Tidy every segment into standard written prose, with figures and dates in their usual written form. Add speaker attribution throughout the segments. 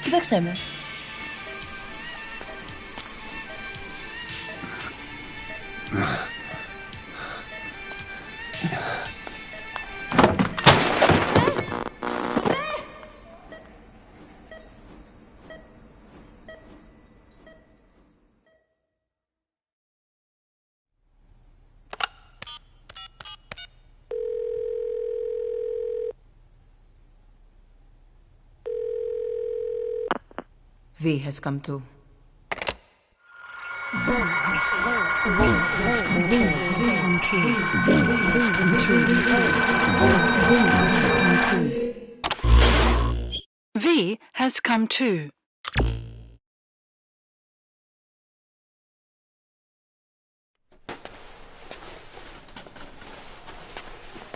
Speaker 1: Κοίταξέ με.
Speaker 2: V has come to.
Speaker 3: V has come to.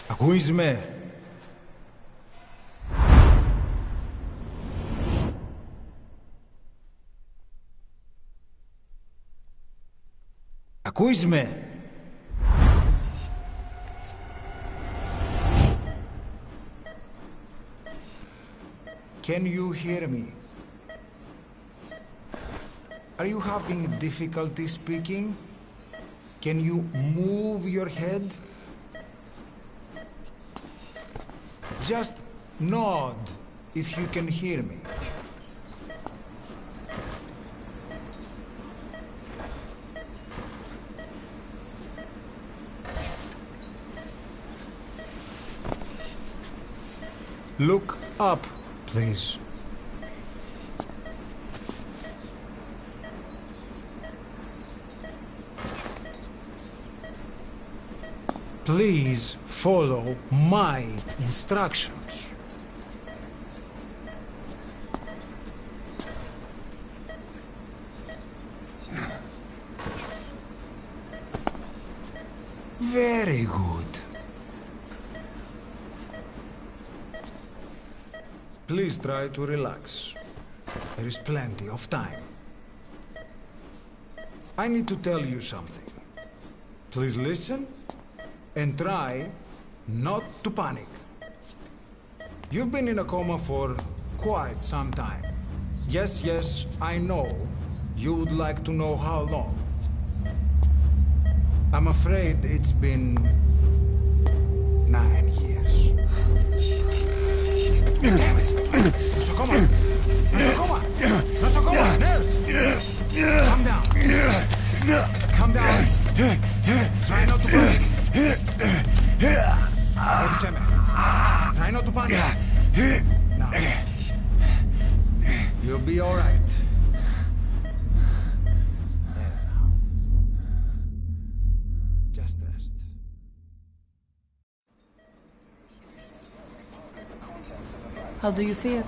Speaker 4: Ακούεις με? Ακούεις με? Can you hear me? Are you having difficulty speaking? Can you move your head? Just nod if you can hear me. Look up, please. Please follow my instructions. Very good. Please try to relax. There is plenty of time. I need to tell you something. Please listen and try not to panic. You've been in a coma for quite some time. Yes, I know. You would like to know how long. I'm afraid it's been 9 years. Damn it! Nosocoma! Nosocoma! Nosocoma! Nurse! Calm down. Calm down. Try not to panic. Try not to panic. Now. You'll be all right. Just rest.
Speaker 1: How do you feel?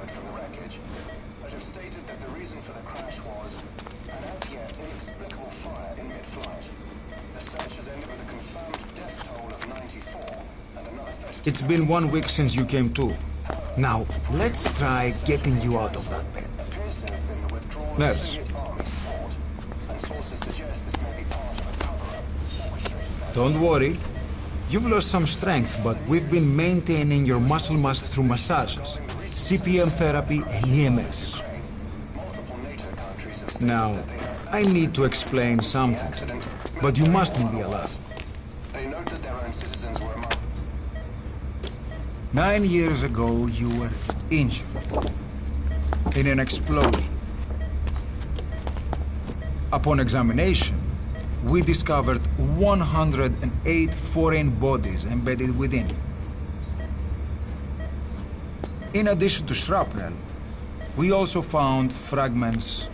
Speaker 4: It's been 1 week since you came to. Now, let's try getting you out of that bed. Nurse. Don't worry. You've lost some strength, but we've been maintaining your muscle mass through massages, CPM therapy, and EMS. Now, I need to explain something to you, but you mustn't be alarmed. 9 years ago, you were injured in an explosion. Upon examination, we discovered 108 foreign bodies embedded within you. In addition to shrapnel, we also found fragments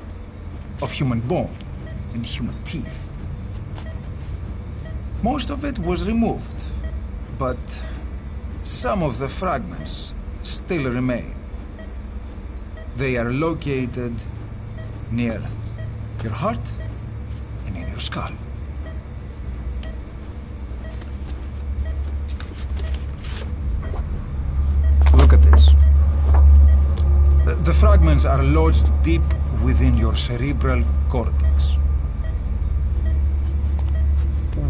Speaker 4: of human bone and human teeth. Most of it was removed, but some of the fragments still remain. They are located near your heart and in your skull. Look at this. The fragments are lodged deep within your cerebral cortex.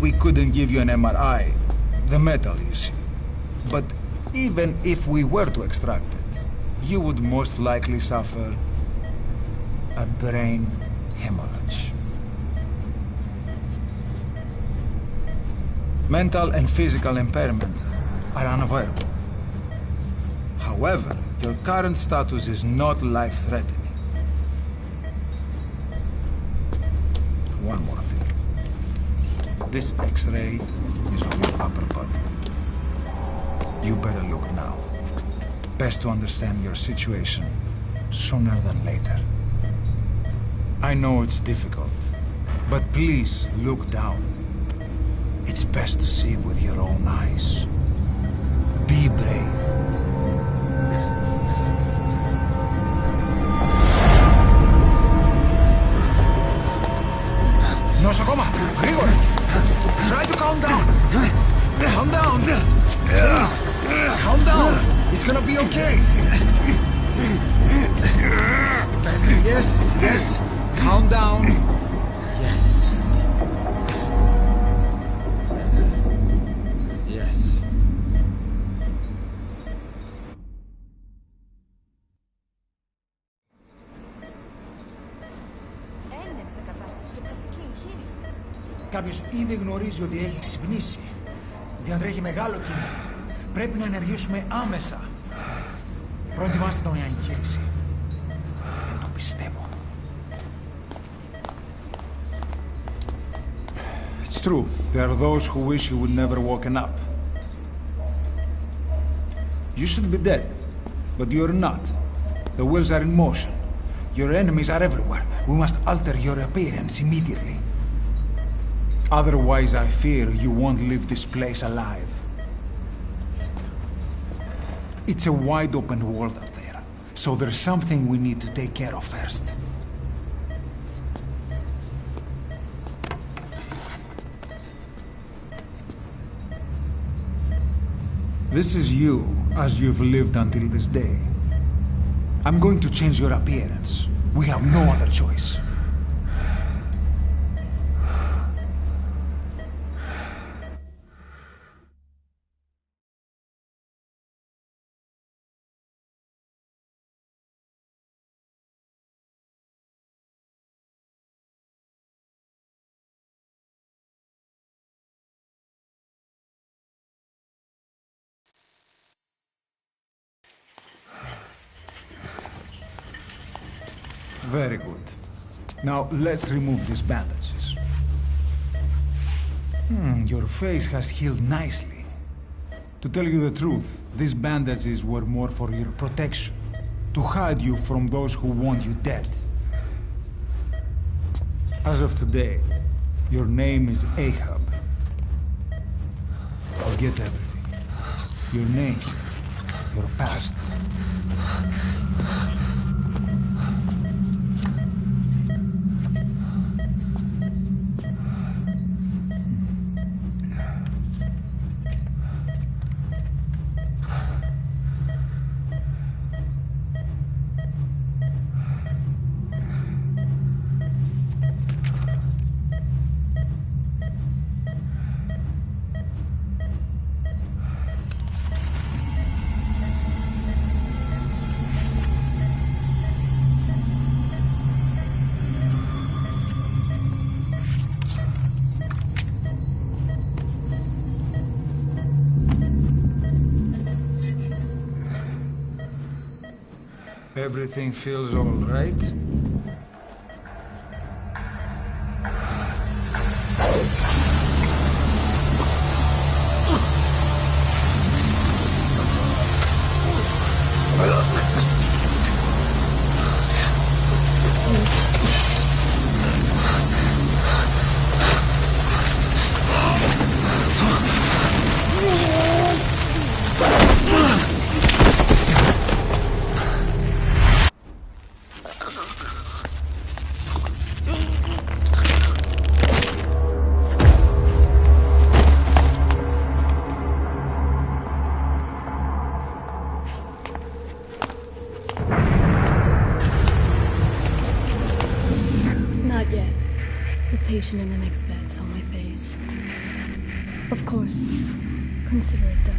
Speaker 4: We couldn't give you an MRI, the metal, you see. But even if we were to extract it, you would most likely suffer a brain hemorrhage. Mental and physical impairment are unavoidable. However, your current status is not life-threatening. One more thing. This X-ray is of your upper body. You better look now. Best to understand your situation sooner than later. I know it's difficult, but please look down. It's best to see with your own eyes. Be brave. Νοσοκόμα, γρήγορα! Try to calm down! Calm down! Please! Calm down! It's gonna be okay! Yes, yes! Calm down! Yes. Yes.
Speaker 2: Έγινε σε κατάσταση πλαστική εγχείρηση.
Speaker 5: Κάποιος ήδη γνωρίζει ότι έχει ξυπνήσει. Διατρέχει μεγάλο κίνδυνο. Πρέπει να ενεργήσουμε άμεσα. Προετοιμάστε τον για εγχείρηση. Δεν το πιστεύω.
Speaker 4: It's true. There are those who wish you would never woken up. You should be dead, but you're not. The wheels are in motion. Your enemies are everywhere. We must alter your appearance immediately. Otherwise, I fear you won't leave this place alive. It's a wide open world out there, so there's something we need to take care of first. This is you, as you've lived until this day. I'm going to change your appearance. We have no other choice. Very good. Now, let's remove these bandages. Your face has healed nicely. To tell you the truth, these bandages were more for your protection, to hide you from those who want you dead. As of today, your name is Ahab. Forget everything. Your name, your past. Everything feels all right?
Speaker 6: hesitation and an expense on my face. Of course, consider it done.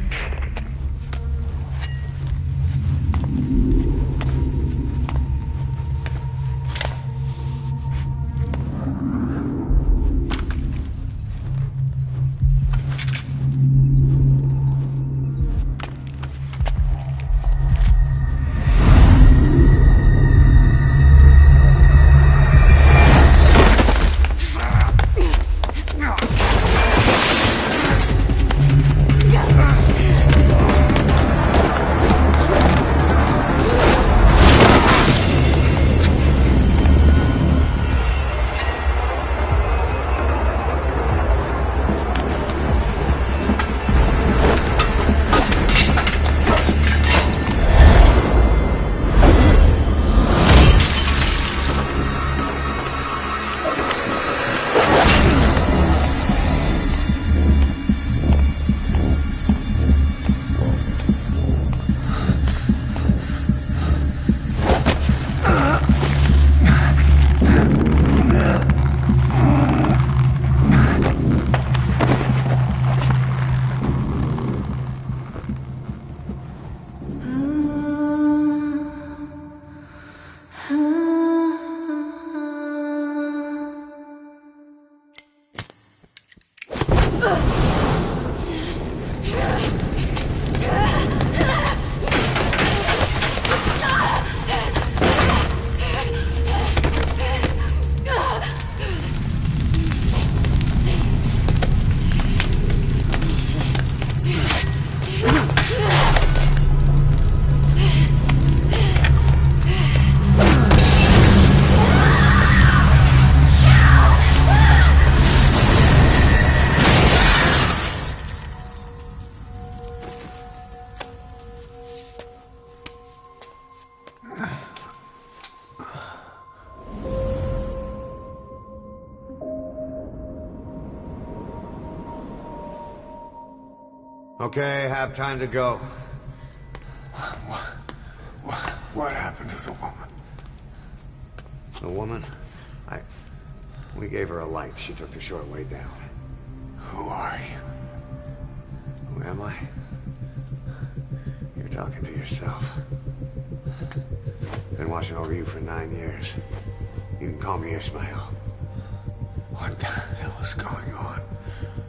Speaker 7: Okay, have time to go.
Speaker 8: What happened to the woman?
Speaker 7: The woman? We gave her a light. She took the short way down.
Speaker 8: Who are you?
Speaker 7: Who am I? You're talking to yourself. Been watching over you for 9 years. You can call me Ishmael.
Speaker 8: What the hell is going on?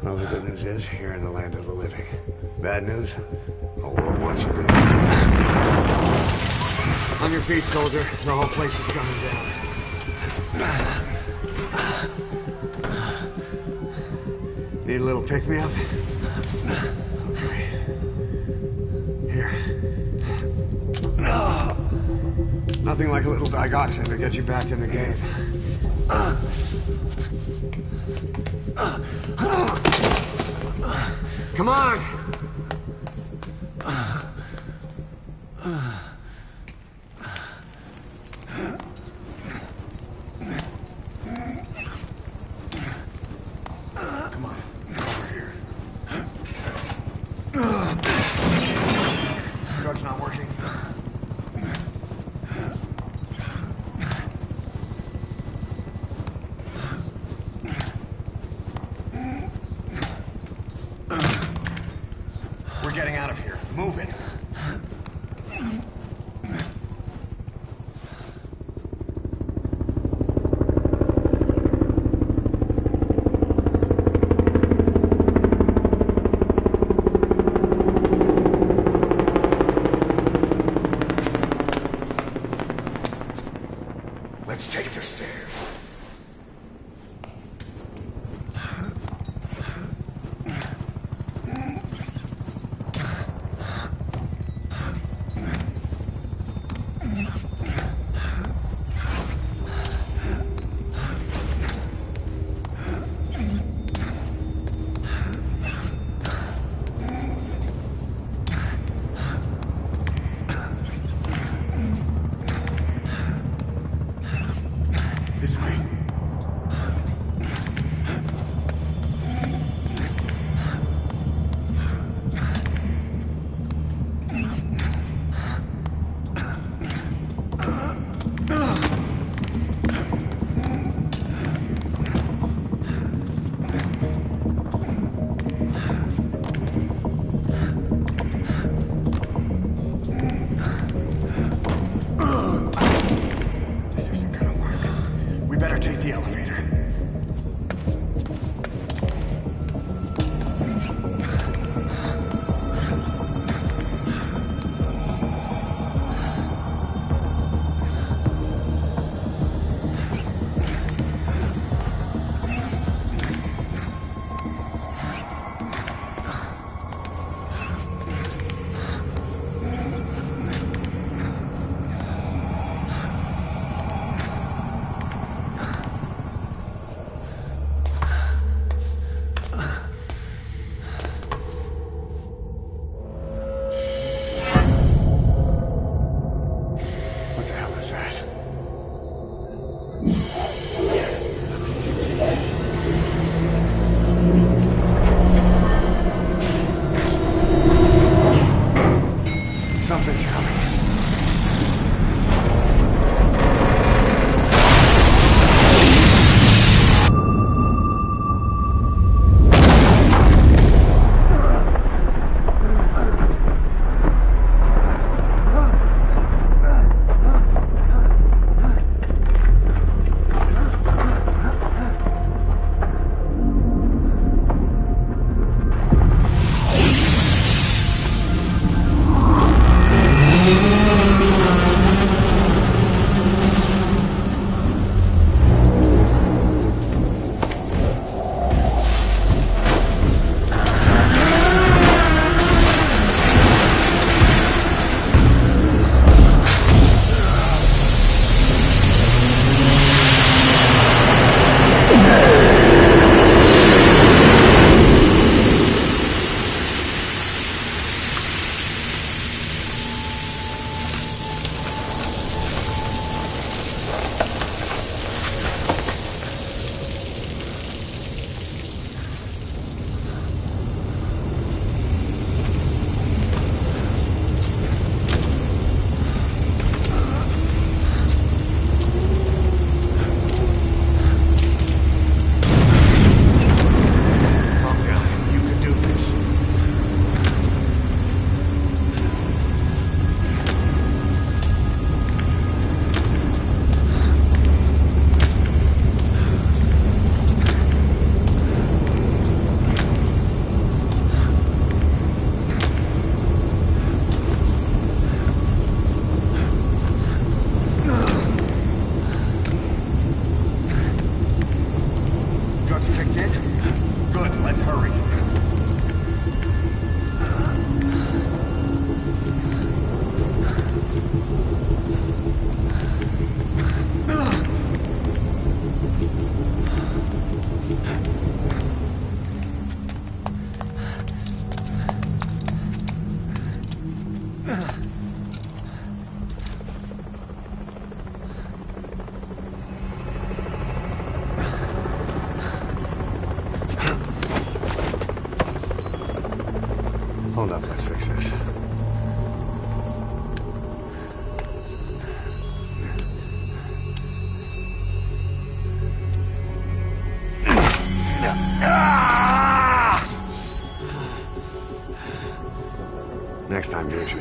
Speaker 7: Well, the good news is, you're in the land of the living. Bad news? The whole world wants you dead. On your feet, soldier. The whole place is coming down. Need a little pick-me-up? Okay. Here. Nothing like a little digoxin to get you back in the game. Come on! Come on, over here. Drug's not working. We're getting out of here. Move it.
Speaker 8: Let's take the stairs. This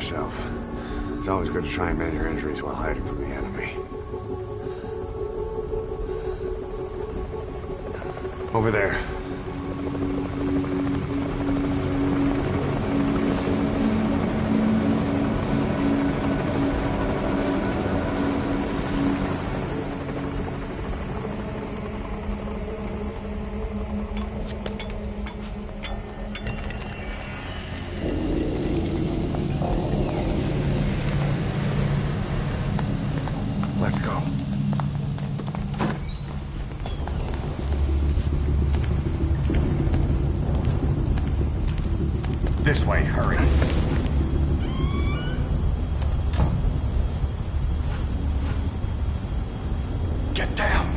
Speaker 7: yourself. It's always good to try and mend your injuries while hiding from the enemy. Over there. Let's go. This way, hurry. Get down.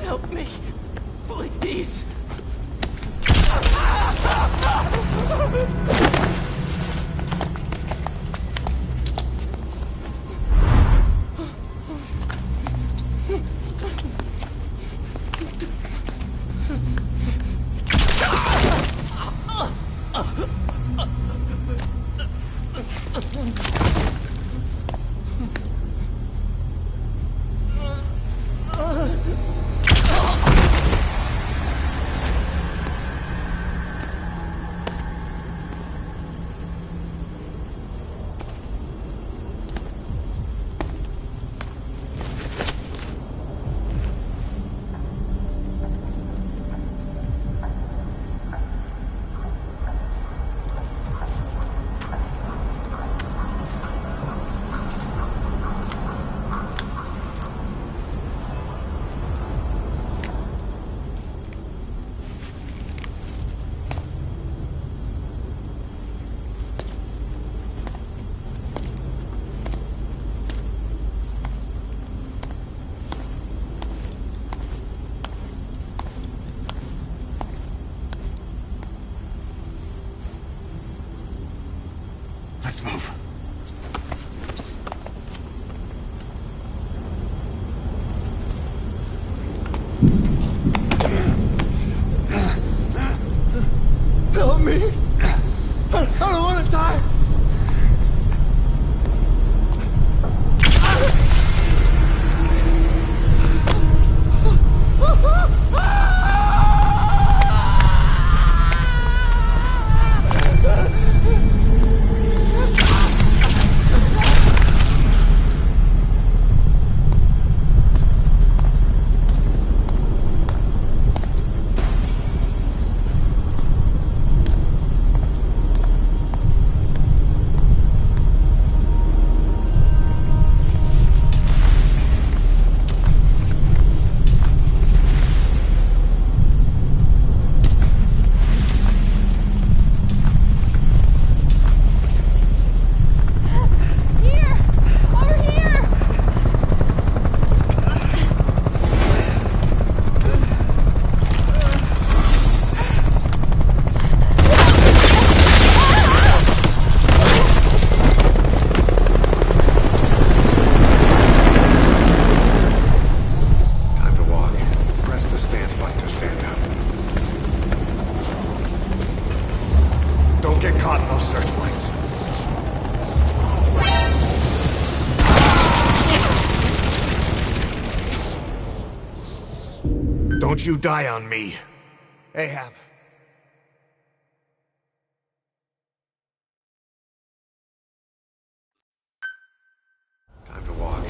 Speaker 9: Help me, please.
Speaker 7: Let's move.
Speaker 8: Help me! I don't want to die!
Speaker 7: Don't you die on me, Ahab. Time to walk.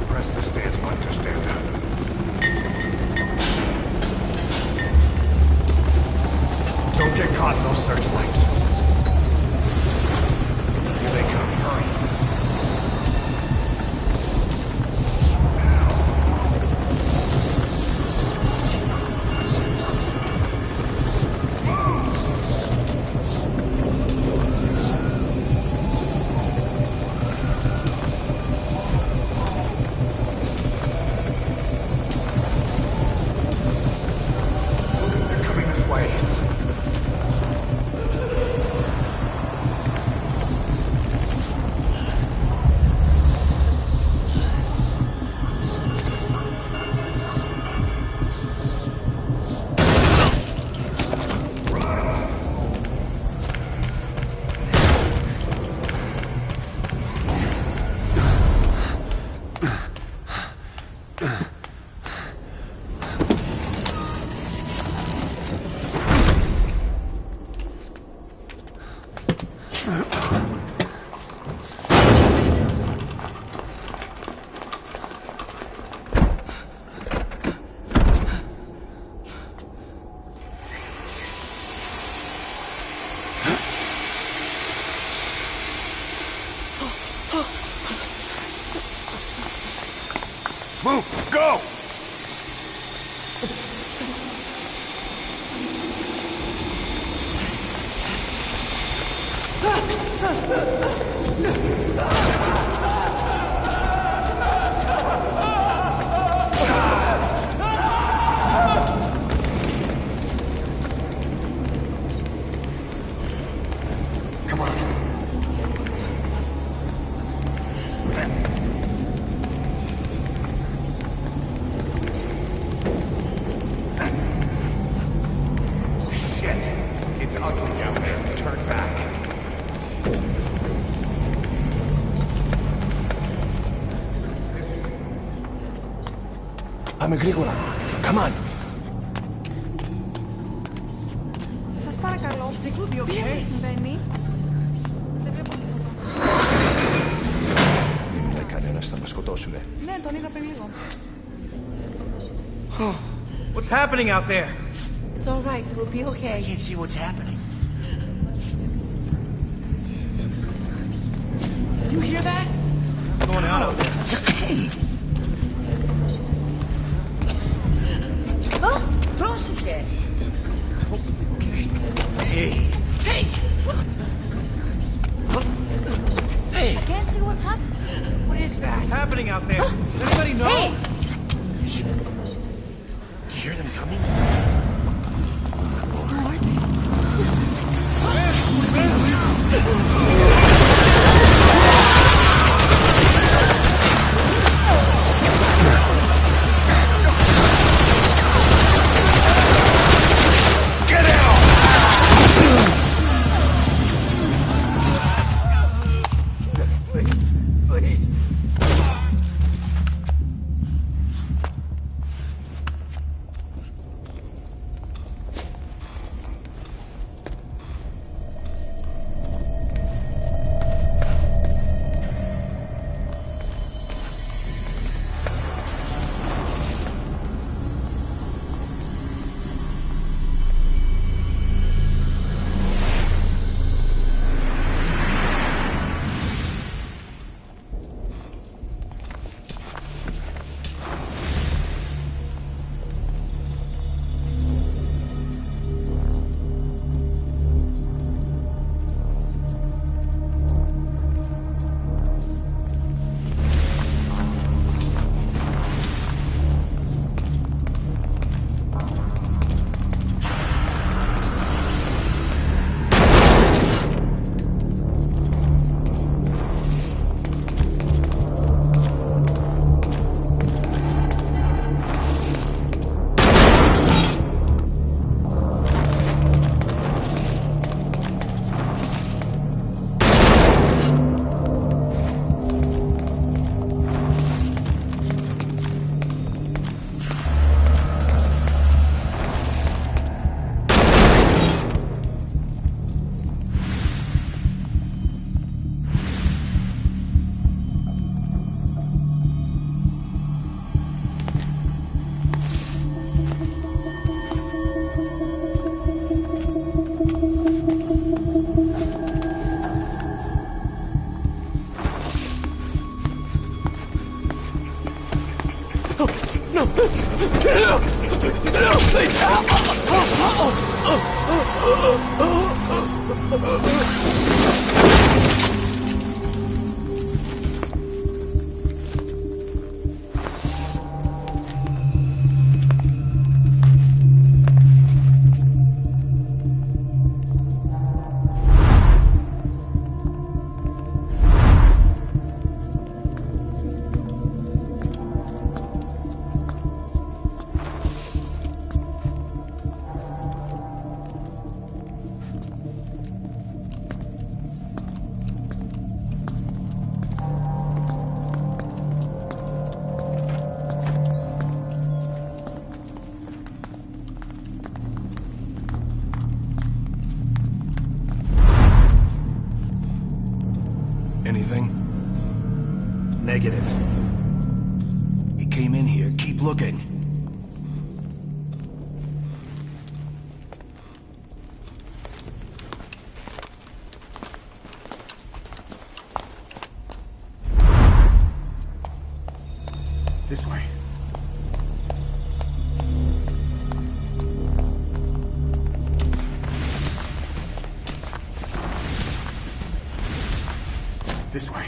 Speaker 7: Press the stance button to stand up. Don't get caught in those searchlights. Here they come. Hurry.
Speaker 8: Move! Go! Come on. Shit! It's ugly down there. Turn back. Πάμε γρήγορα. Come on.
Speaker 2: Σας παρακαλώ. Τι συμβαίνει? Δεν βλέπω τίποτα.
Speaker 8: Δεν μιλάει κανένας, θα μας σκοτώσουνε.
Speaker 2: Ναι, τον είδα πριν λίγο.
Speaker 9: What's happening out there?
Speaker 2: It's all right. We'll be okay.
Speaker 9: I can't see what's happening. You hear that? What's going on out there?
Speaker 2: Πρόσεχε.
Speaker 9: Okay. Hey. Hey! Hey!
Speaker 2: I can't see what's happening.
Speaker 9: What is that? What's happening out there? Does anybody know?
Speaker 2: Hey!
Speaker 9: You should... Do you hear them coming? Please, please.
Speaker 8: Anything?
Speaker 9: Negative.
Speaker 8: He came in here. Keep looking.
Speaker 7: This way.
Speaker 8: This way.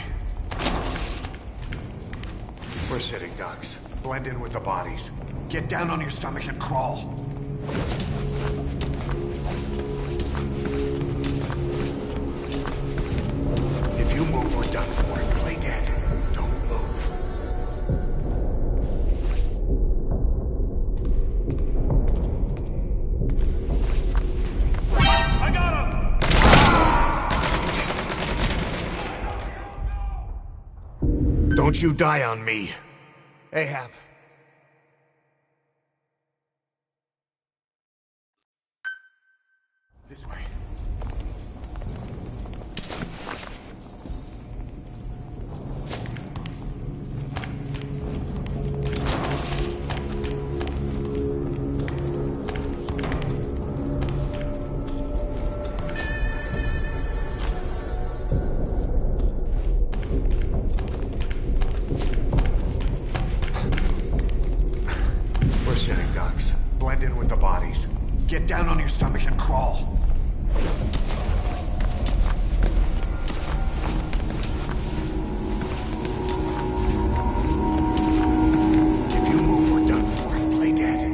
Speaker 8: We're sitting ducks. Blend in with the bodies. Get down on your stomach and crawl. If you move, we're done for. Play dead. Don't move.
Speaker 9: I got him!
Speaker 8: Don't you die on me. Ahab. This way. We're sitting ducks. Blend in with the bodies. Get down on your stomach and crawl. If you move, we're done for. Play dead.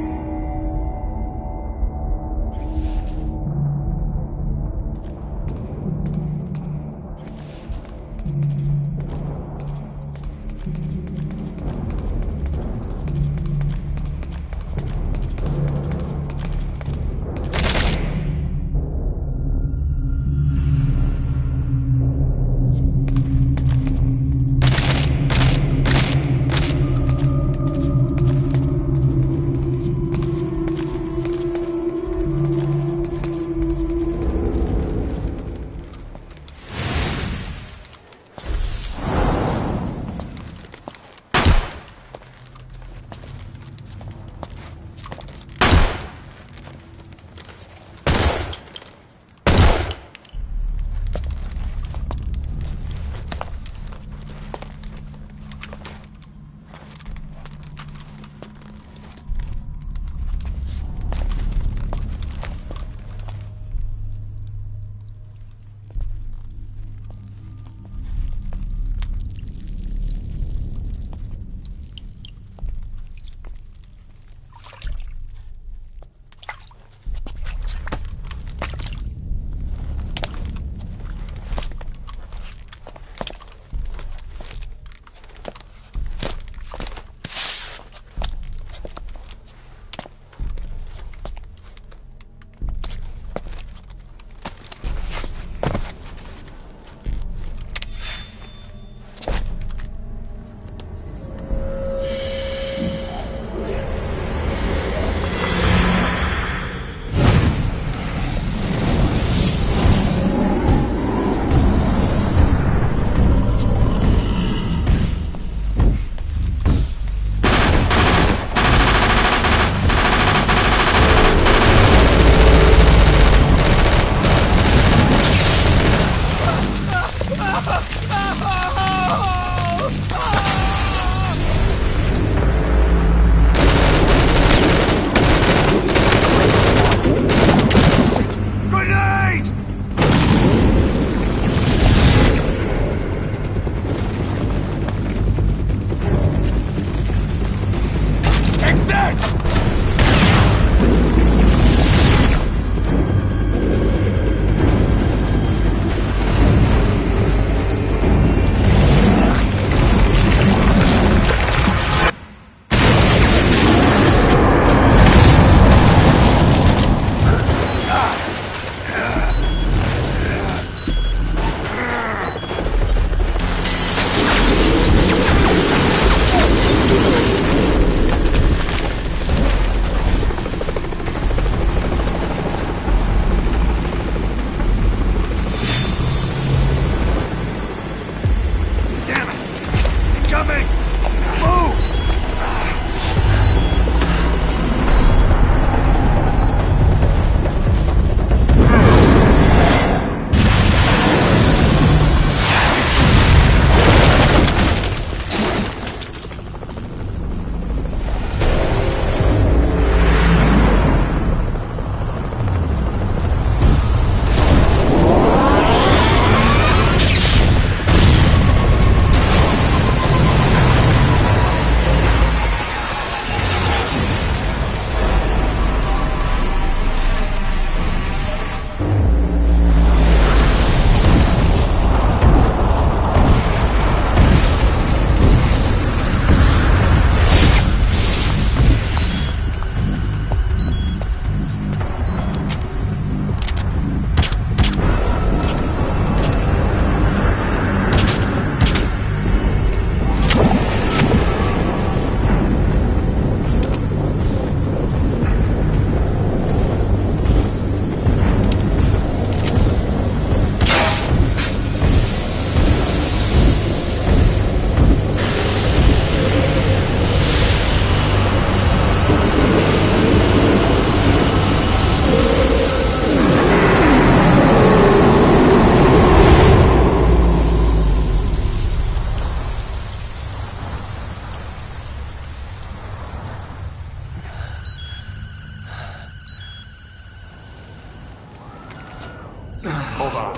Speaker 8: on.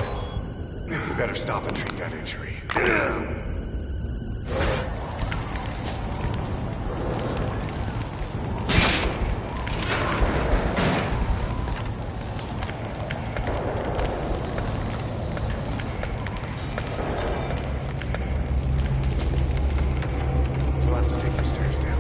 Speaker 8: You better stop and treat that injury. We'll have to take the stairs down.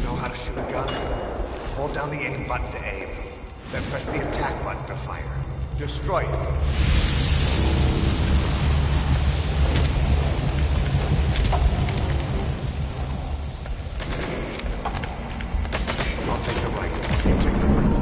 Speaker 8: Know how to shoot a gun? Hold down the aim button to aim. Then press the attack button to fire. Destroy it. I'll take the right. You take the left.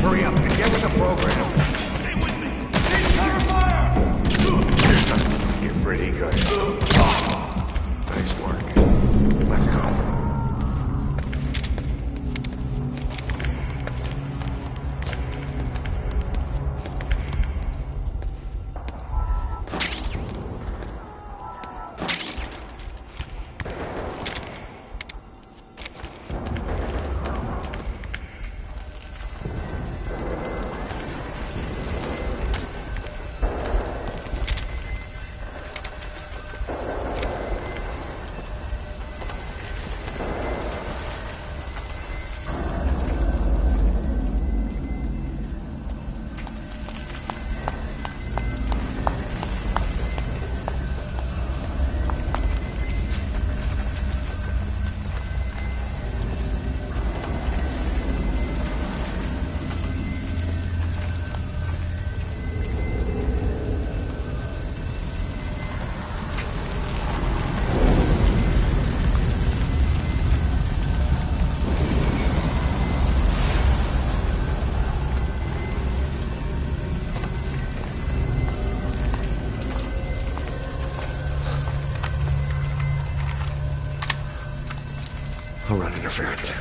Speaker 8: Hurry up and get with the program. Stay with me. You're pretty good. Nice work. Let's go. I'll run interference.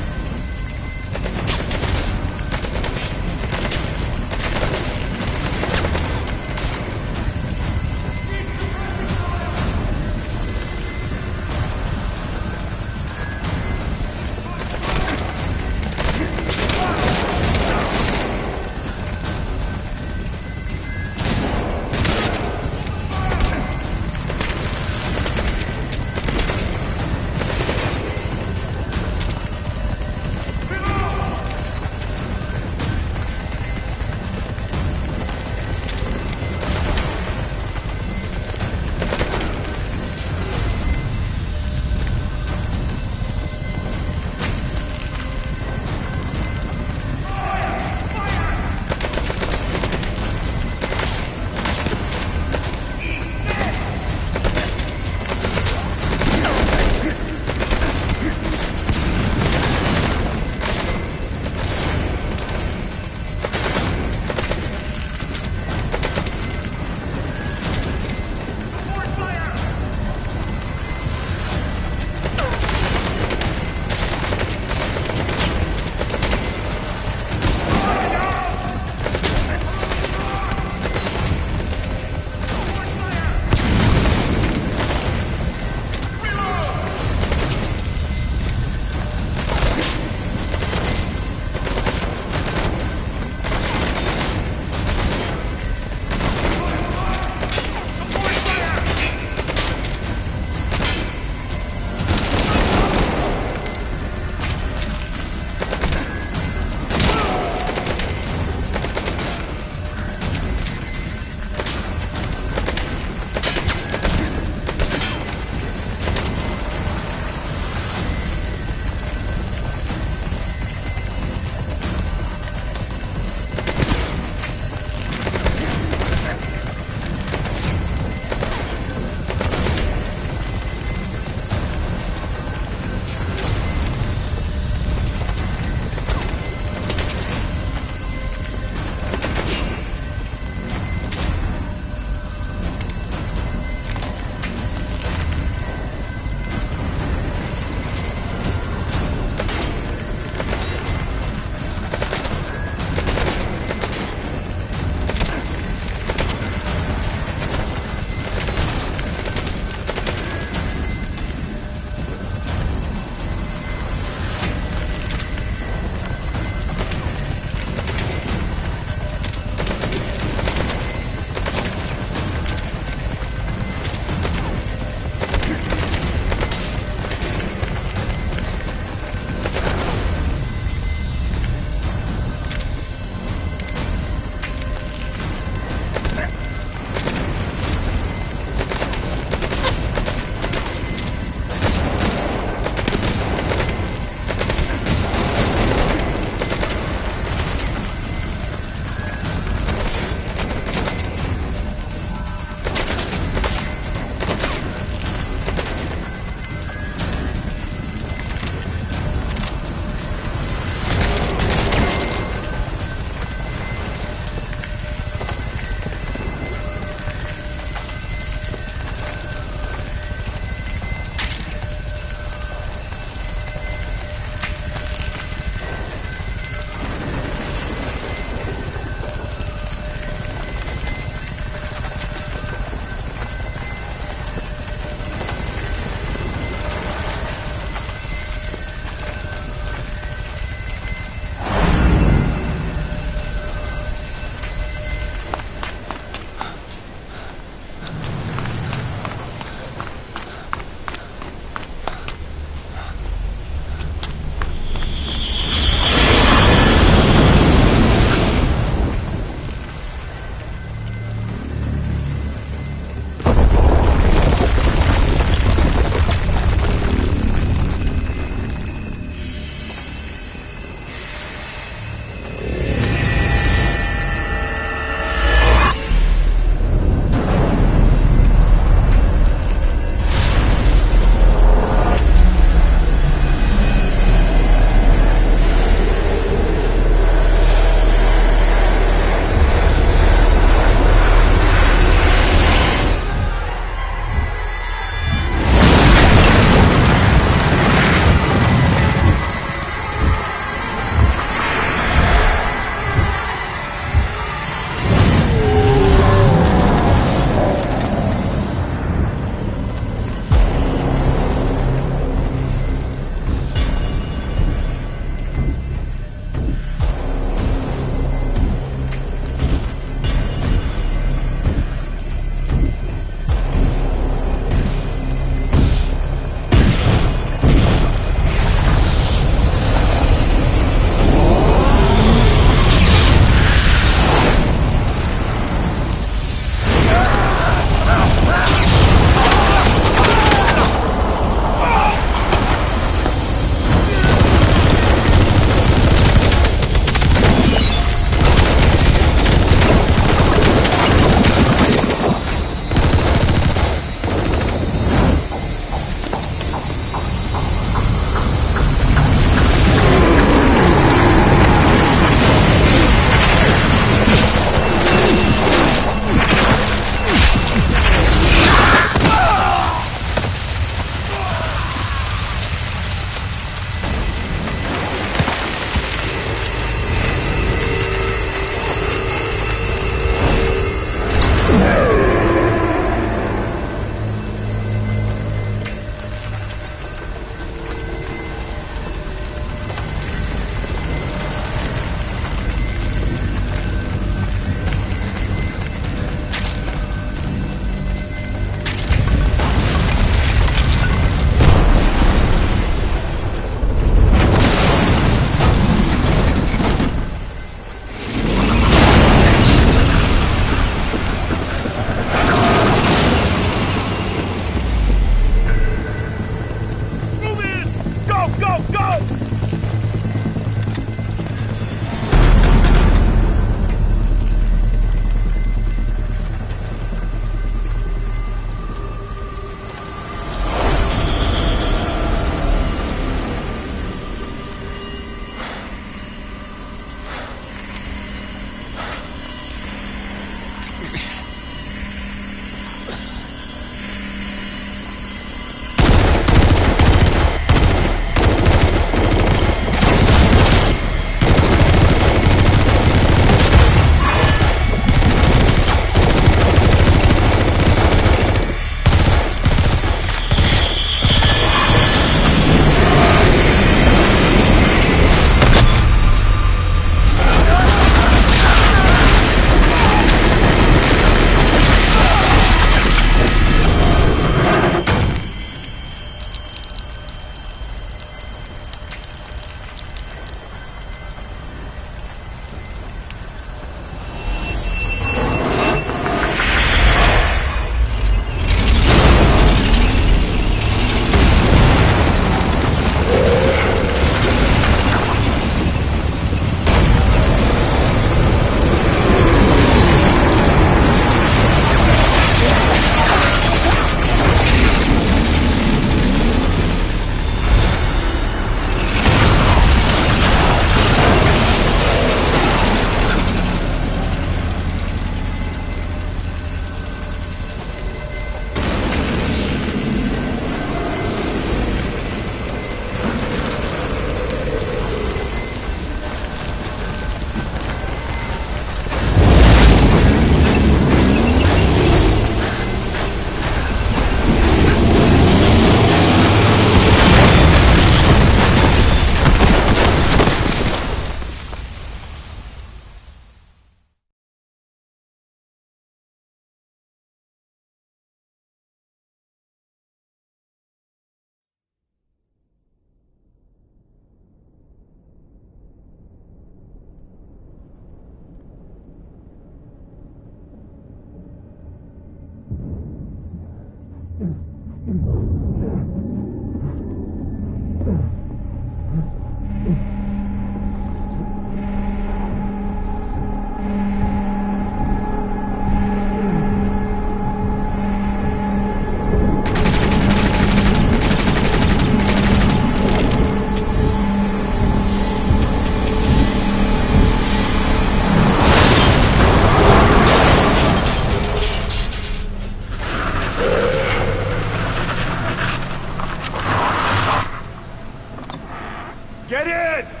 Speaker 8: Get in!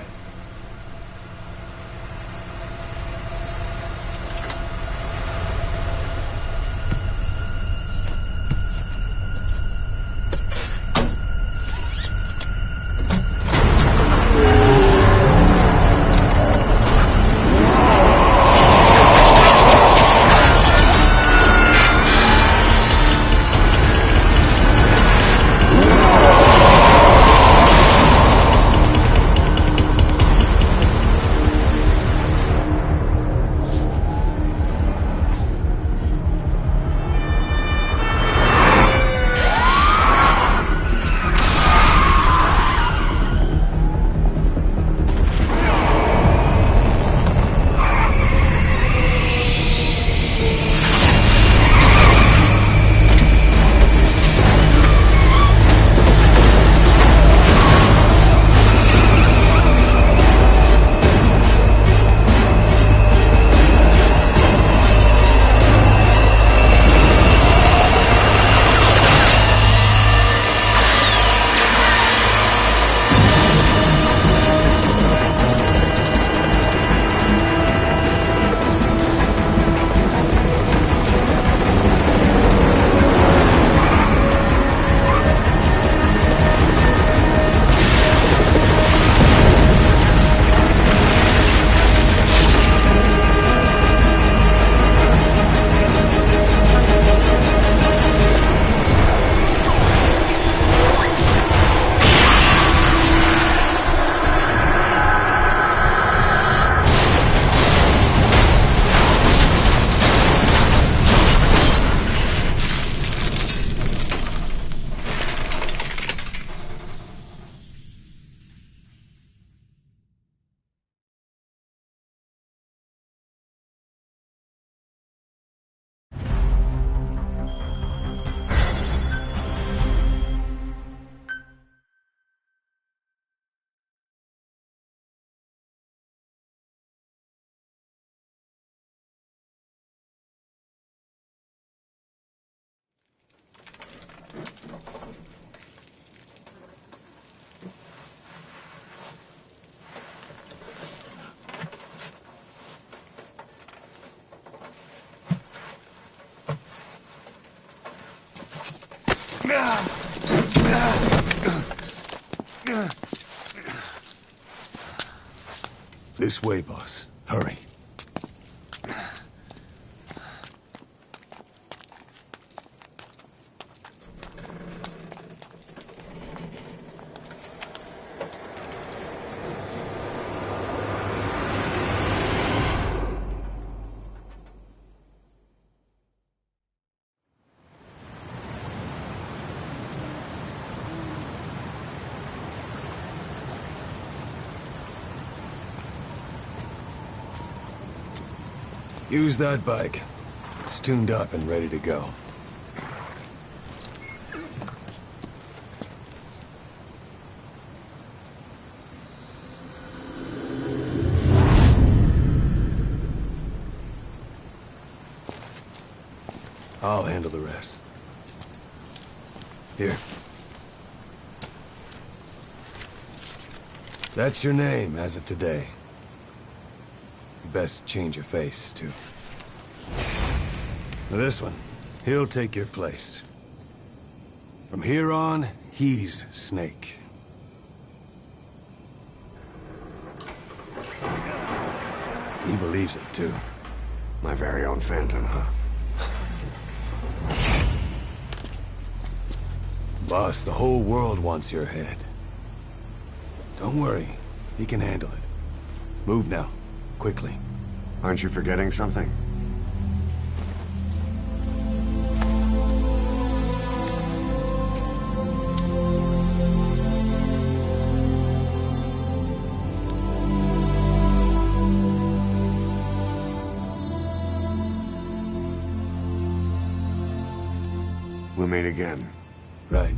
Speaker 9: This way, boss. Hurry. Use that bike. It's tuned up and ready to go. I'll handle the rest. Here. That's your name as of today. You best change your face, too. Now this one, he'll take your place. From here on, he's Snake. He believes it, too.
Speaker 7: My very own Phantom, huh?
Speaker 9: Boss, the whole world wants your head. Don't worry, he can handle it. Move now, quickly.
Speaker 7: Aren't you forgetting something? We'll meet again.
Speaker 9: Right.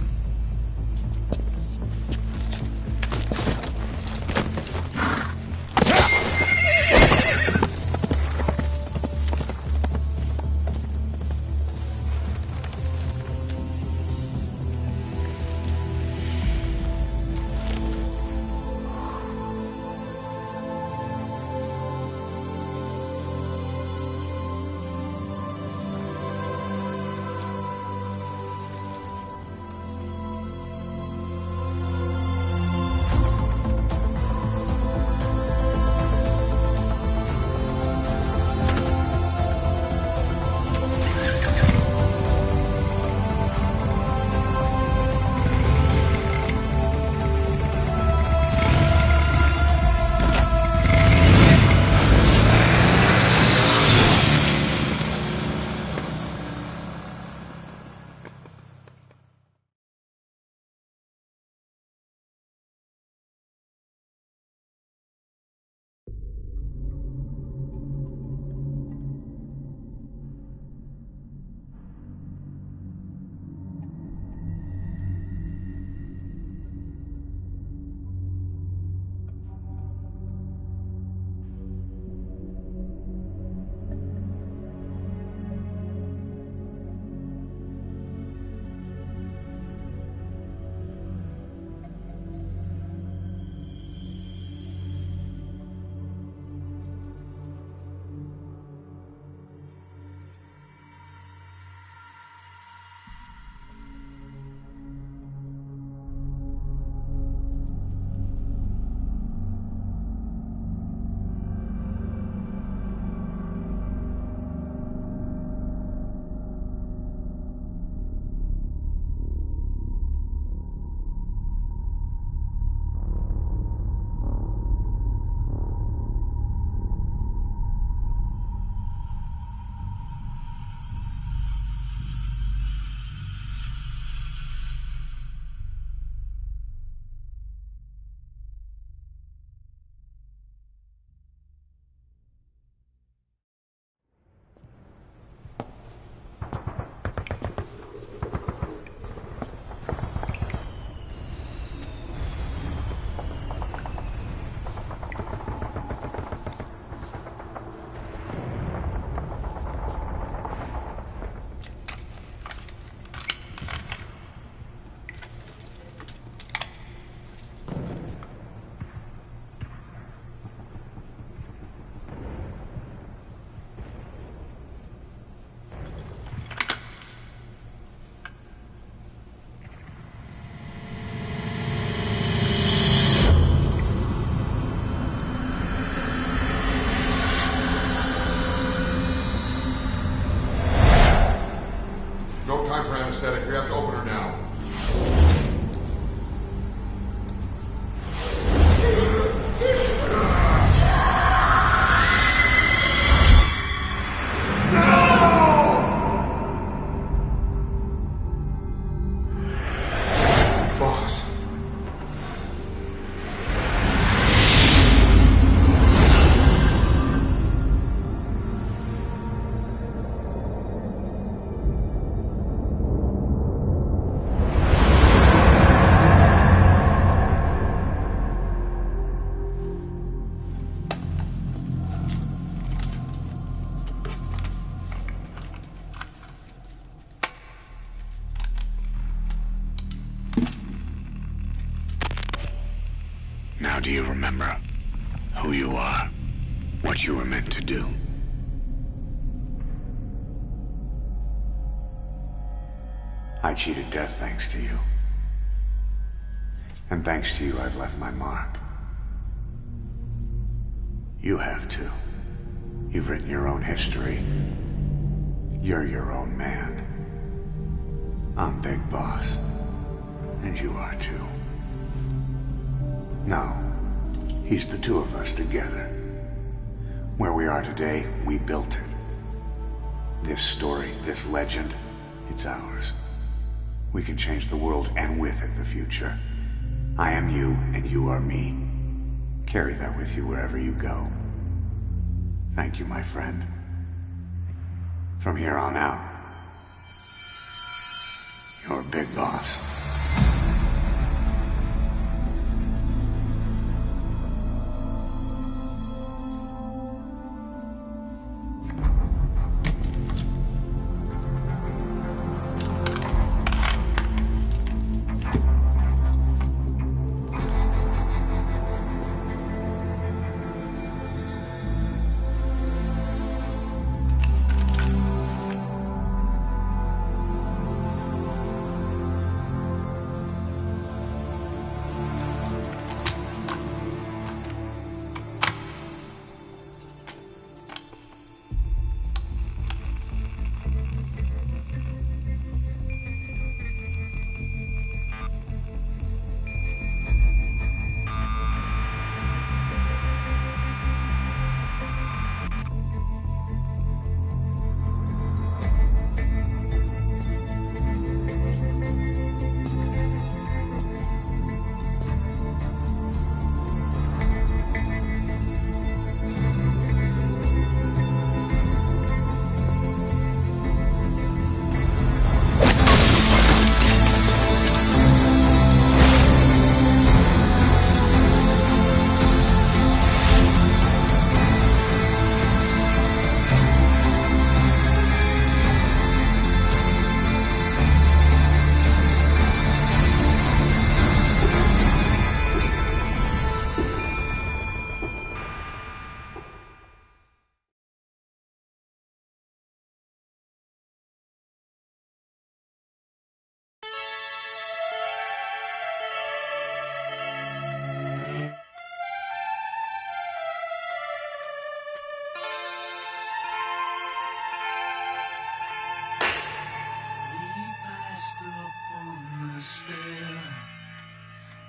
Speaker 8: anesthetic. You have to open her now. Boss.
Speaker 7: Now do you remember who you are? What you were meant to do? I cheated death thanks to you. And thanks to you, I've left my mark. You have too. You've written your own history. You're your own man. I'm Big Boss. And you are too. No. He's the two of us together. Where we are today, we built it. This story, this legend, it's ours. We can change the world, and with it, the future. I am you, and you are me. Carry that with you wherever you go. Thank you, my friend. From here on out, Your big boss.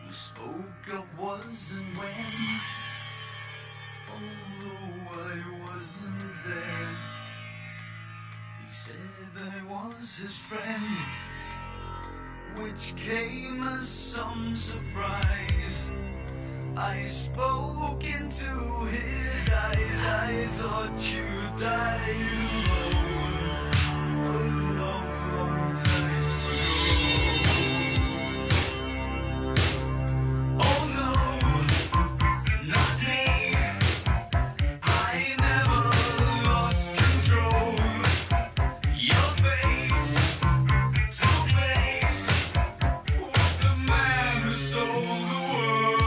Speaker 10: We spoke of was and when, although I wasn't there. He said I was his friend, which came as some surprise. I spoke into his eyes. I thought you died alone a long, long time ago. Oh no, not me. I never lost control. Your face to face with the man who sold the world.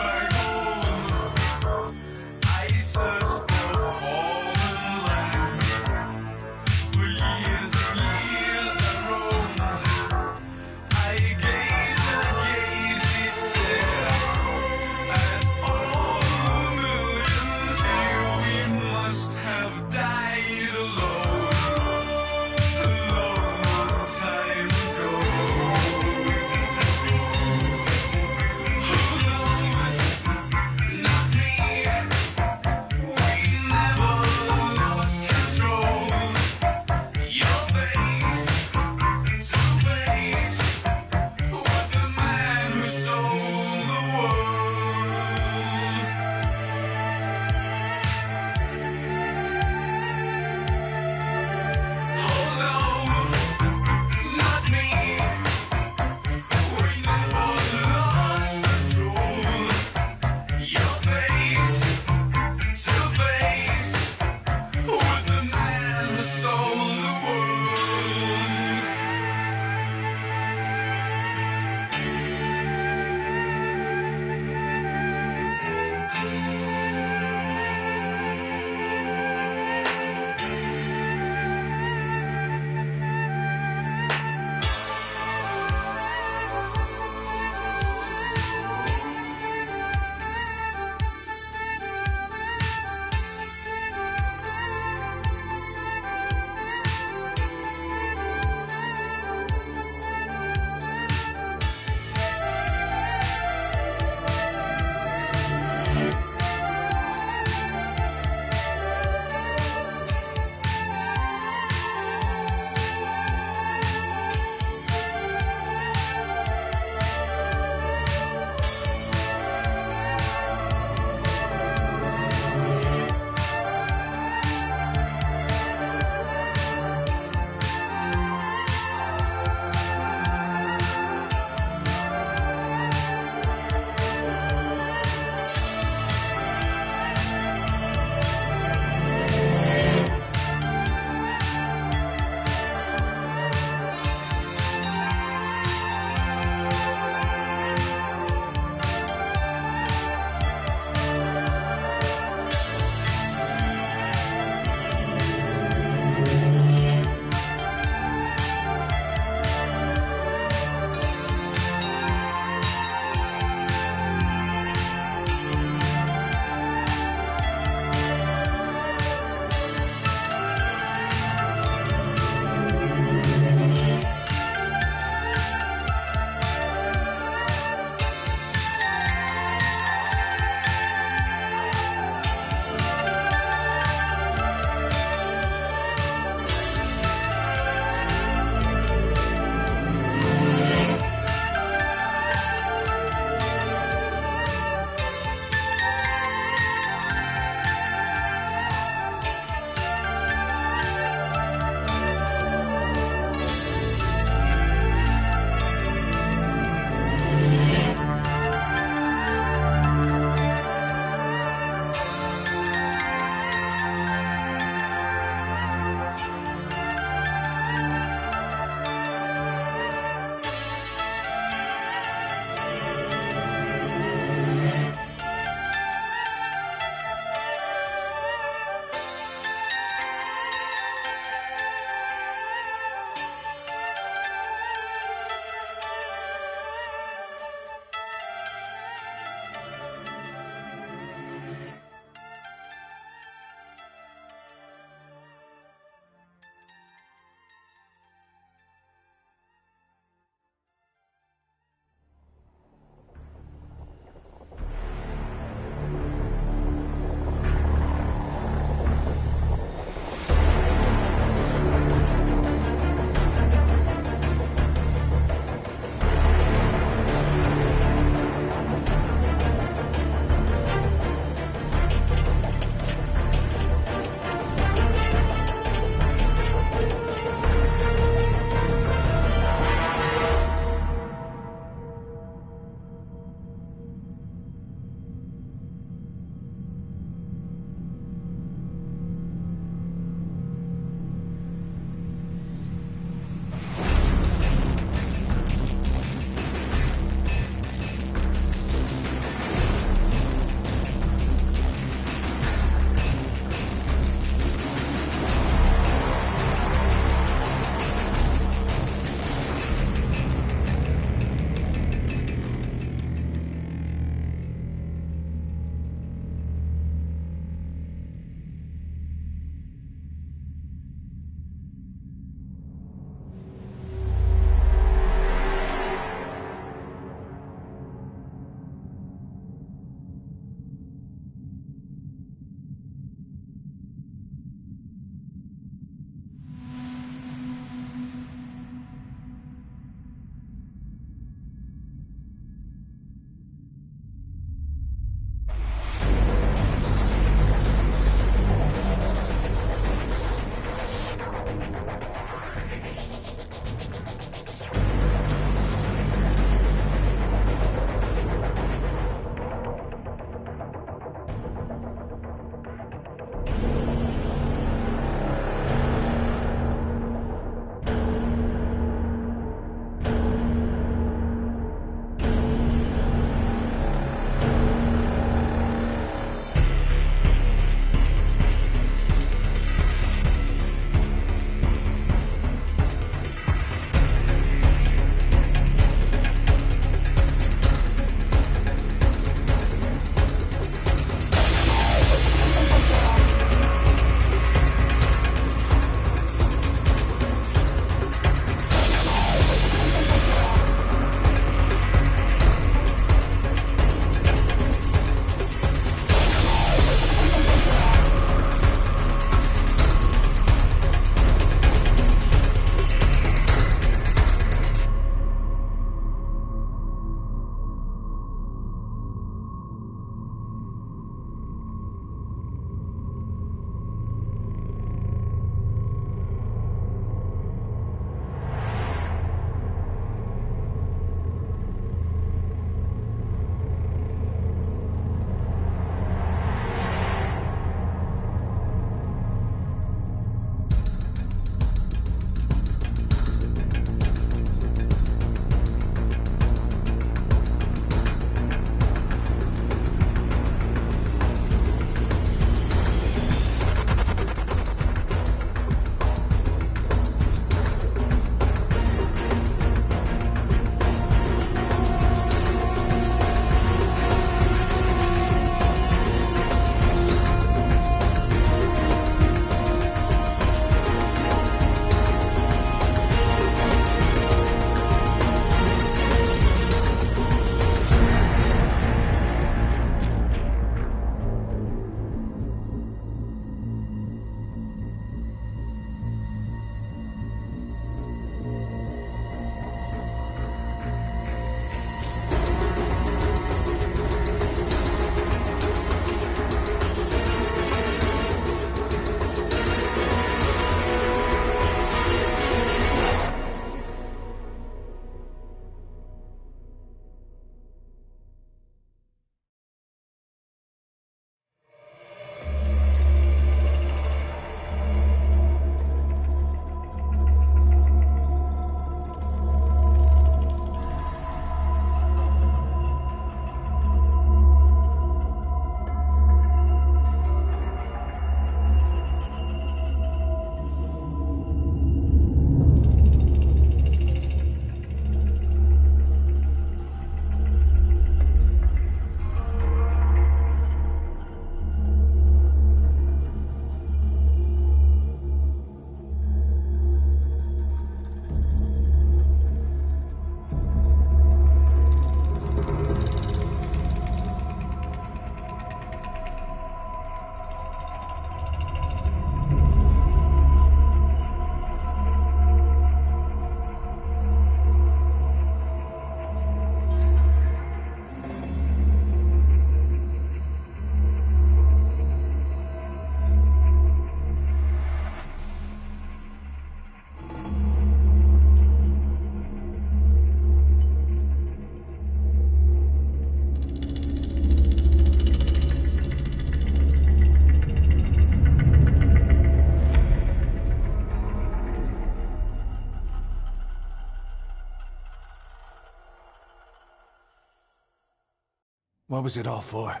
Speaker 5: What was it all for?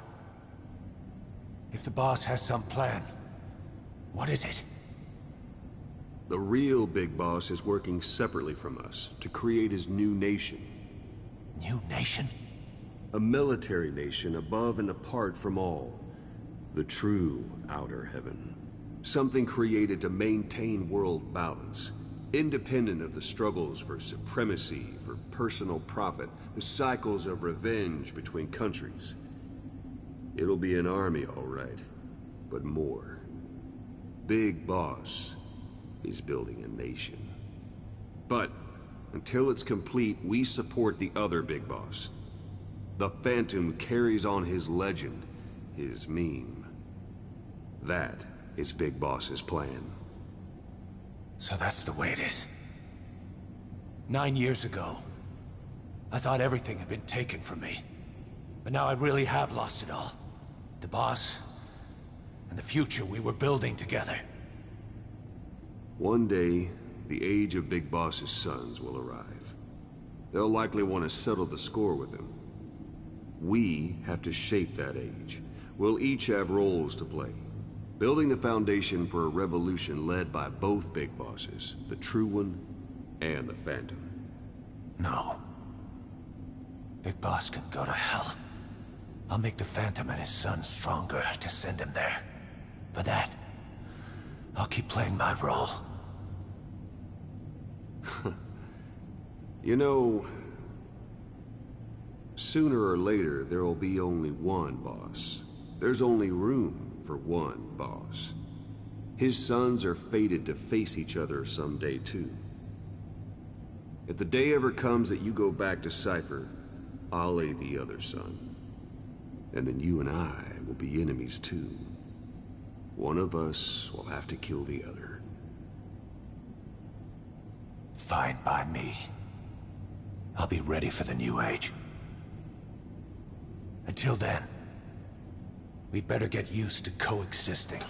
Speaker 5: If the boss has some plan, what is it?
Speaker 9: The real Big Boss is working separately from us to create his new nation.
Speaker 5: New nation?
Speaker 9: A military nation above and apart from all. The true Outer Heaven. Something created to maintain world balance. Independent of the struggles for supremacy, for personal profit, the cycles of revenge between countries. It'll be an army, all right, but more. Big Boss is building a nation. But until it's complete, we support the other Big Boss. The Phantom carries on his legend, his meme. That is Big Boss's plan.
Speaker 5: So that's the way it is. 9 years ago, I thought everything had been taken from me. But now I really have lost it all. The boss, and the future we were building together.
Speaker 9: One day, the age of Big Boss's sons will arrive. They'll likely want to settle the score with him. We have to shape that age. We'll each have roles to play. Building the foundation for a revolution led by both Big Bosses, the True One and the Phantom.
Speaker 5: No. Big Boss can go to hell. I'll make the Phantom and his son stronger to send him there. For that, I'll keep playing my role.
Speaker 9: You know, sooner or later there will be only one boss. There's only room for one boss. His sons are fated to face each other someday too. If the day ever comes that you go back to Cypher, I'll aid the other son. And then you and I will be enemies too. One of us will have to kill the other.
Speaker 5: Fine by me. I'll be ready for the new age. Until then, we better get used to coexisting.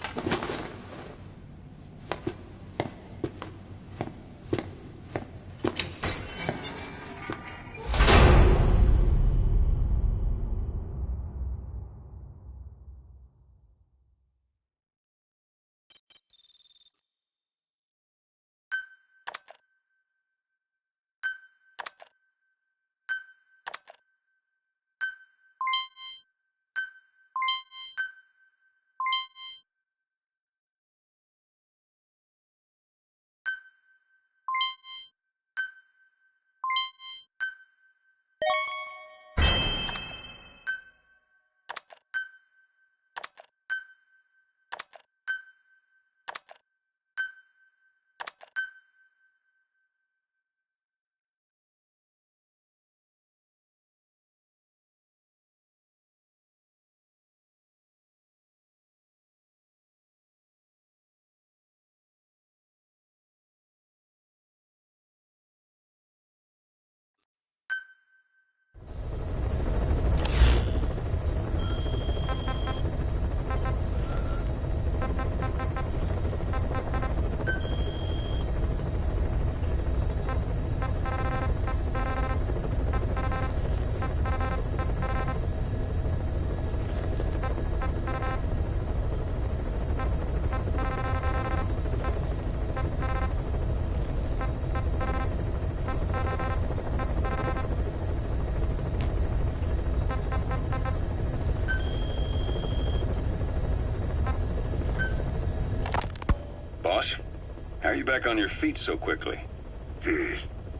Speaker 11: How are you back on your feet so quickly?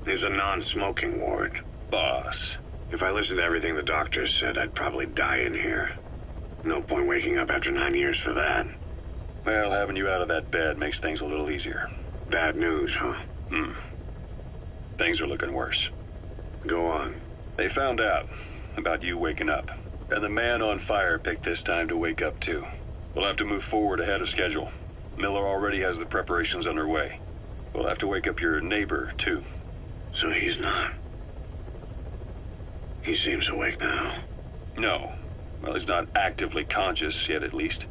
Speaker 12: There's a non-smoking ward.
Speaker 11: Boss.
Speaker 12: If I listened to everything the doctors said, I'd probably die in here. No point waking up after 9 years for that.
Speaker 11: Well, having you out of that bed makes things a little easier.
Speaker 12: Bad news, huh?
Speaker 11: Things are looking worse.
Speaker 12: Go on.
Speaker 11: They found out about you waking up. And the man on fire picked this time to wake up too. We'll have to move forward ahead of schedule. Miller already has the preparations underway. We'll have to wake up your neighbor too.
Speaker 12: So he's not. He seems awake now.
Speaker 11: No. Well, he's not actively conscious yet, at least.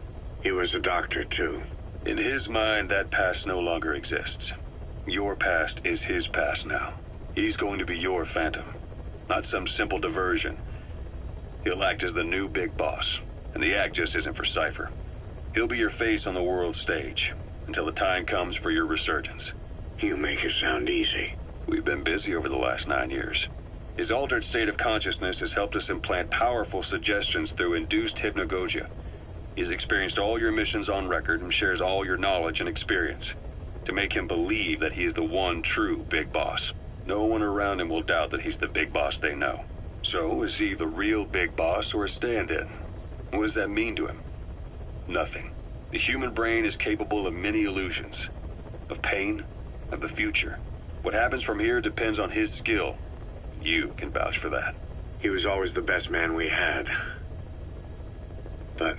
Speaker 12: He was a doctor too.
Speaker 11: In his mind, that past no longer exists. Your past is his past now. He's going to be your Phantom, not some simple diversion. He'll act as the new big boss, and the act just isn't for Cypher. He'll be your face on the world stage, until the time comes for your resurgence.
Speaker 12: You make it sound easy.
Speaker 11: We've been busy over the last 9 years. His altered state of consciousness has helped us implant powerful suggestions through induced hypnagogia. He's experienced all your missions on record and shares all your knowledge and experience, to make him believe that he is the one true big boss. No one around him will doubt that he's the big boss they know. So, is he the real big boss or a stand-in? What does that mean to him? Nothing. The human brain is capable of many illusions. Of pain, of the future. What happens from here depends on his skill. You can vouch for that.
Speaker 12: He was always the best man we had. But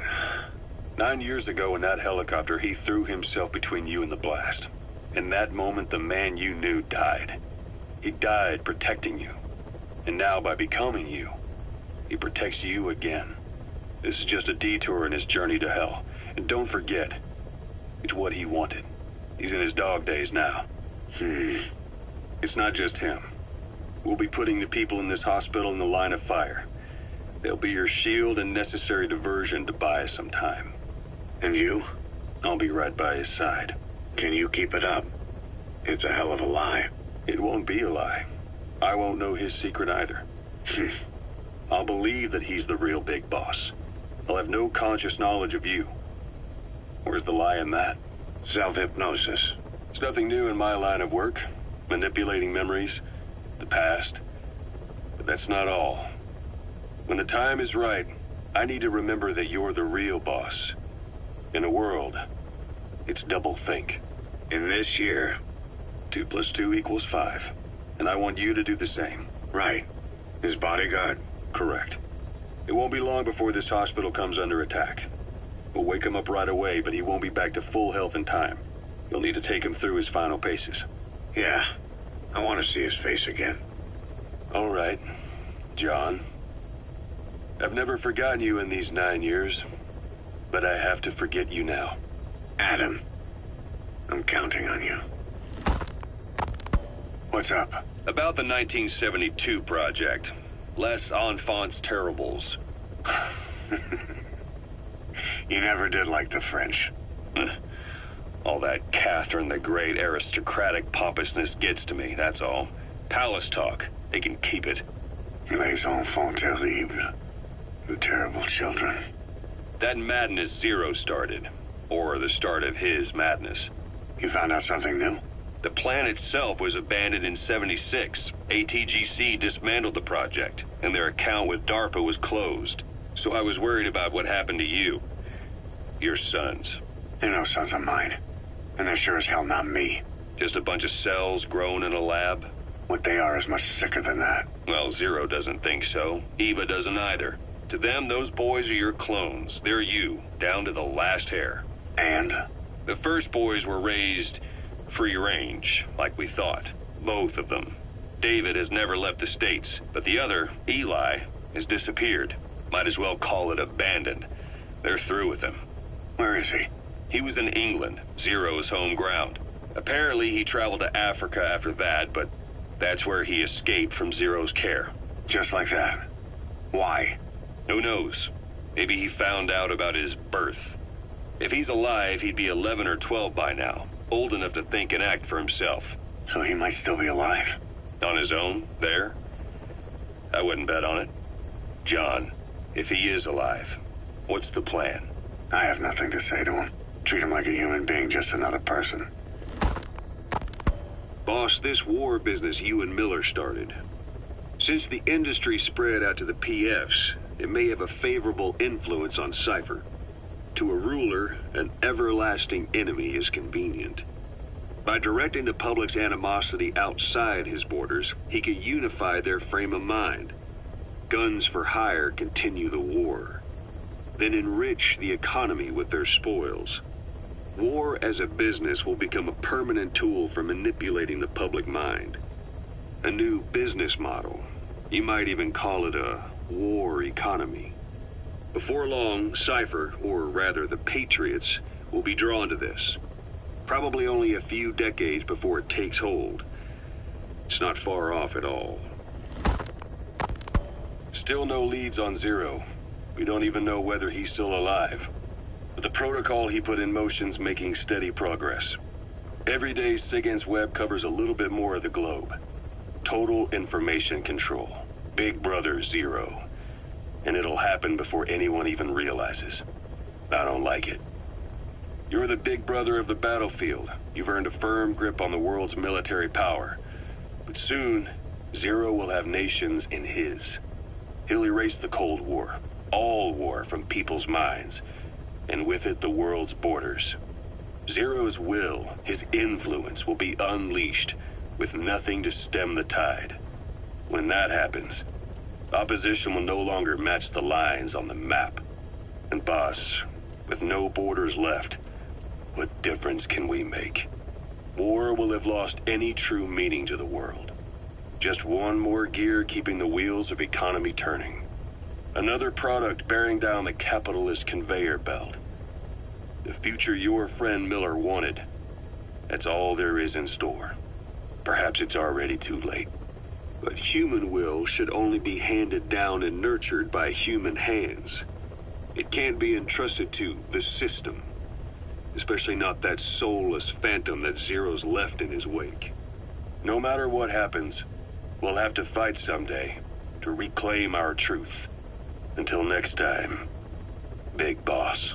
Speaker 11: 9 years ago in that helicopter, he threw himself between you and the blast. In that moment, the man you knew died. He died protecting you. And now, by becoming you, he protects you again. This is just a detour in his journey to hell. And don't forget, it's what he wanted. He's in his dog days now. It's not just him. We'll be putting the people in this hospital in the line of fire. They'll be your shield and necessary diversion to buy us some time.
Speaker 12: And you?
Speaker 11: I'll be right by his side.
Speaker 12: Can you keep it up? It's a hell of a lie.
Speaker 11: It won't be a lie. I won't know his secret either. I'll believe that he's the real big boss. I'll have no conscious knowledge of you. Where's the lie in that?
Speaker 12: Self-hypnosis.
Speaker 11: It's nothing new in my line of work. Manipulating memories, the past. But that's not all. When the time is right, I need to remember that you're the real boss. In a world, it's double think.
Speaker 12: In this year,
Speaker 11: 2 + 2 = 5. And I want you to do the same.
Speaker 12: Right. His bodyguard?
Speaker 11: Correct. It won't be long before this hospital comes under attack. We'll wake him up right away, but he won't be back to full health in time. You'll need to take him through his final paces.
Speaker 12: Yeah. I want to see his face again.
Speaker 11: All right, John. I've never forgotten you in these 9 years, but I have to forget you now.
Speaker 12: Adam, I'm counting on you. What's up?
Speaker 11: About the 1972 project. Les Enfants Terribles.
Speaker 12: You never did like the French.
Speaker 11: All that Catherine the Great aristocratic pompousness gets to me, that's all. Palace talk. They can keep it.
Speaker 12: Les enfants terribles. The terrible children.
Speaker 11: That madness Zero started. Or the start of his madness.
Speaker 12: You found out something new?
Speaker 11: The plan itself was abandoned in '76. ATGC dismantled the project, and their account with DARPA was closed. So I was worried about what happened to you. Your sons.
Speaker 12: They're no sons of mine. And they're sure as hell not me.
Speaker 11: Just a bunch of cells grown in a lab?
Speaker 12: What they are is much sicker than that.
Speaker 11: Well, Zero doesn't think so. Eva doesn't either. To them, those boys are your clones. They're you, down to the last hair.
Speaker 12: And?
Speaker 11: The first boys were raised free range, like we thought. Both of them. David has never left the States, but the other, Eli, has disappeared. Might as well call it abandoned. They're through with him.
Speaker 12: Where is he?
Speaker 11: He was in England, Zero's home ground. Apparently he traveled to Africa after that, but that's where he escaped from Zero's care.
Speaker 12: Just like that? Why?
Speaker 11: Who knows? Maybe he found out about his birth. If he's alive, he'd be 11 or 12 by now. Old enough to think and act for himself.
Speaker 12: So he might still be alive?
Speaker 11: On his own, there? I wouldn't bet on it. John, if he is alive, what's the plan?
Speaker 12: I have nothing to say to him. Treat him like a human being, just another person.
Speaker 9: Boss, this war business you and Miller started. Since the industry spread out to the PFs, it may have a favorable influence on Cypher. To a ruler, an everlasting enemy is convenient. By directing the public's animosity outside his borders, he could unify their frame of mind. Guns for hire continue the war. Then enrich the economy with their spoils. War as a business will become a permanent tool for manipulating the public mind. A new business model. You might even call it a war economy. Before long, Cypher, or rather the Patriots, will be drawn to this. Probably only a few decades before it takes hold. It's not far off at all. Still
Speaker 11: Still no leads on Zero. We don't even know whether he's still alive. But the protocol he put in motion's making steady progress. Every day, SIGINT's web covers a little bit more of the globe. Total information control. Big Brother Zero. And it'll happen before anyone even realizes. I don't like it. You're the big brother of the battlefield. You've earned a firm grip on the world's military power. But soon, Zero will have nations in his. He'll erase the Cold War. All war from people's minds. And with it, the world's borders. Zero's will, his influence, will be unleashed, with nothing to stem the tide. When that happens, opposition will no longer match the lines on the map. And boss, with no borders left, what difference can we make? War will have lost any true meaning to the world. Just one more gear keeping the wheels of economy turning. Another product bearing down the capitalist conveyor belt. The future your friend Miller wanted. That's all there is in store. Perhaps it's already too late. But human will should only be handed down and nurtured by human hands. It can't be entrusted to the system. Especially not that soulless phantom that Zero's left in his wake. No matter what happens, we'll have to fight someday to reclaim our truth. Until next time, Big Boss.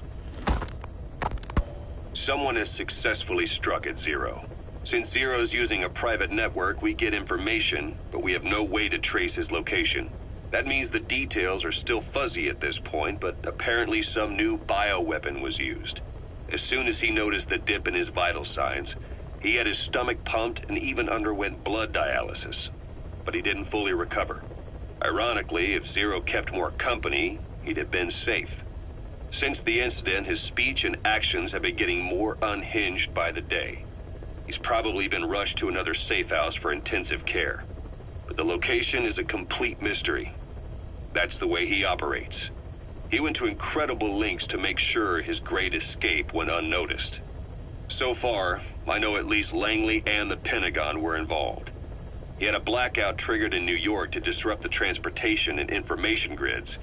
Speaker 11: Someone has successfully struck at Zero. Since Zero's using a private network, we get information, but we have no way to trace his location. That means the details are still fuzzy at this point, but apparently some new bioweapon was used. As soon as he noticed the dip in his vital signs, he had his stomach pumped and even underwent blood dialysis. But he didn't fully recover. Ironically, if Zero kept more company, he'd have been safe. Since the incident, his speech and actions have been getting more unhinged by the day. He's probably been rushed to another safe house for intensive care. But the location is a complete mystery. That's the way he operates. He went to incredible lengths to make sure his great escape went unnoticed. So far, I know at least Langley and the Pentagon were involved. He had a blackout triggered in New York to disrupt the transportation and information grids,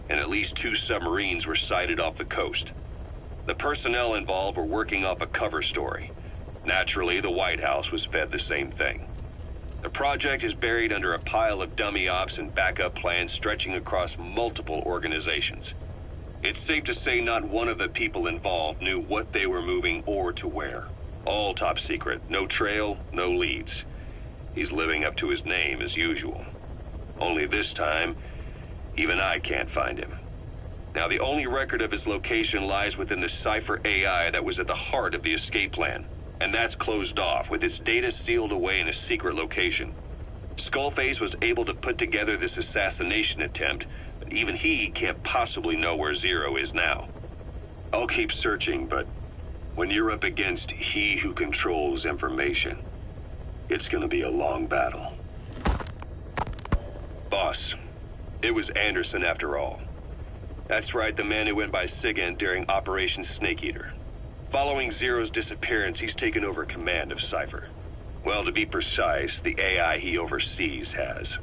Speaker 11: and at least 2 submarines were sighted off the coast. The personnel involved were working off a cover story. Naturally, the White House was fed the same thing. The project is buried under a pile of dummy ops and backup plans stretching across multiple organizations. It's safe to say not one of the people involved knew what they were moving or to where. All top secret, no trail, no leads. He's living up to his name as usual. Only this time, even I can't find him. Now, the only record of his location lies within the Cypher AI that was at the heart of the escape plan. And that's closed off, with its data sealed away in a secret location. Skullface was able to put together this assassination attempt, but even he can't possibly know where Zero is now. I'll keep searching, but when you're up against he who controls information, it's gonna be a long battle. Boss, it was Anderson after all. That's right, the man who went by SIGINT during Operation Snake Eater. Following Zero's disappearance, he's taken over command of Cypher. Well, to be precise, the AI he oversees has.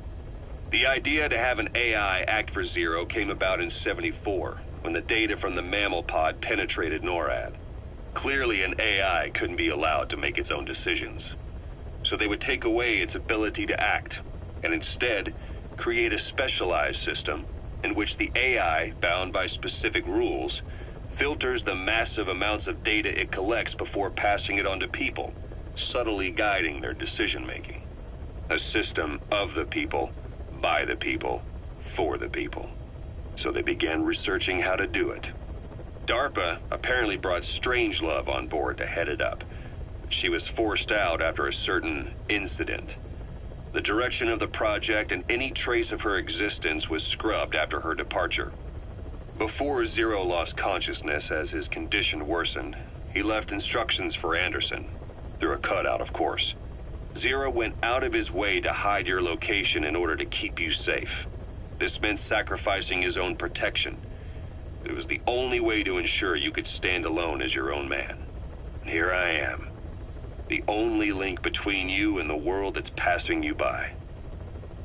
Speaker 11: The idea to have an AI act for Zero came about in '74, when the data from the mammal pod penetrated NORAD. Clearly, an AI couldn't be allowed to make its own decisions. So they would take away its ability to act, and instead create a specialized system in which the AI, bound by specific rules, filters the massive amounts of data it collects before passing it on to people, subtly guiding their decision-making. A system of the people, by the people, for the people. So they began researching how to do it. DARPA apparently brought Strangelove on board to head it up. She was forced out after a certain incident. The direction of the project and any trace of her existence was scrubbed after her departure. Before Zero lost consciousness as his condition worsened, he left instructions for Anderson, through a cutout, of course. Zero went out of his way to hide your location in order to keep you safe. This meant sacrificing his own protection. It was the only way to ensure you could stand alone as your own man. And here I am, the only link between you and the world that's passing you by.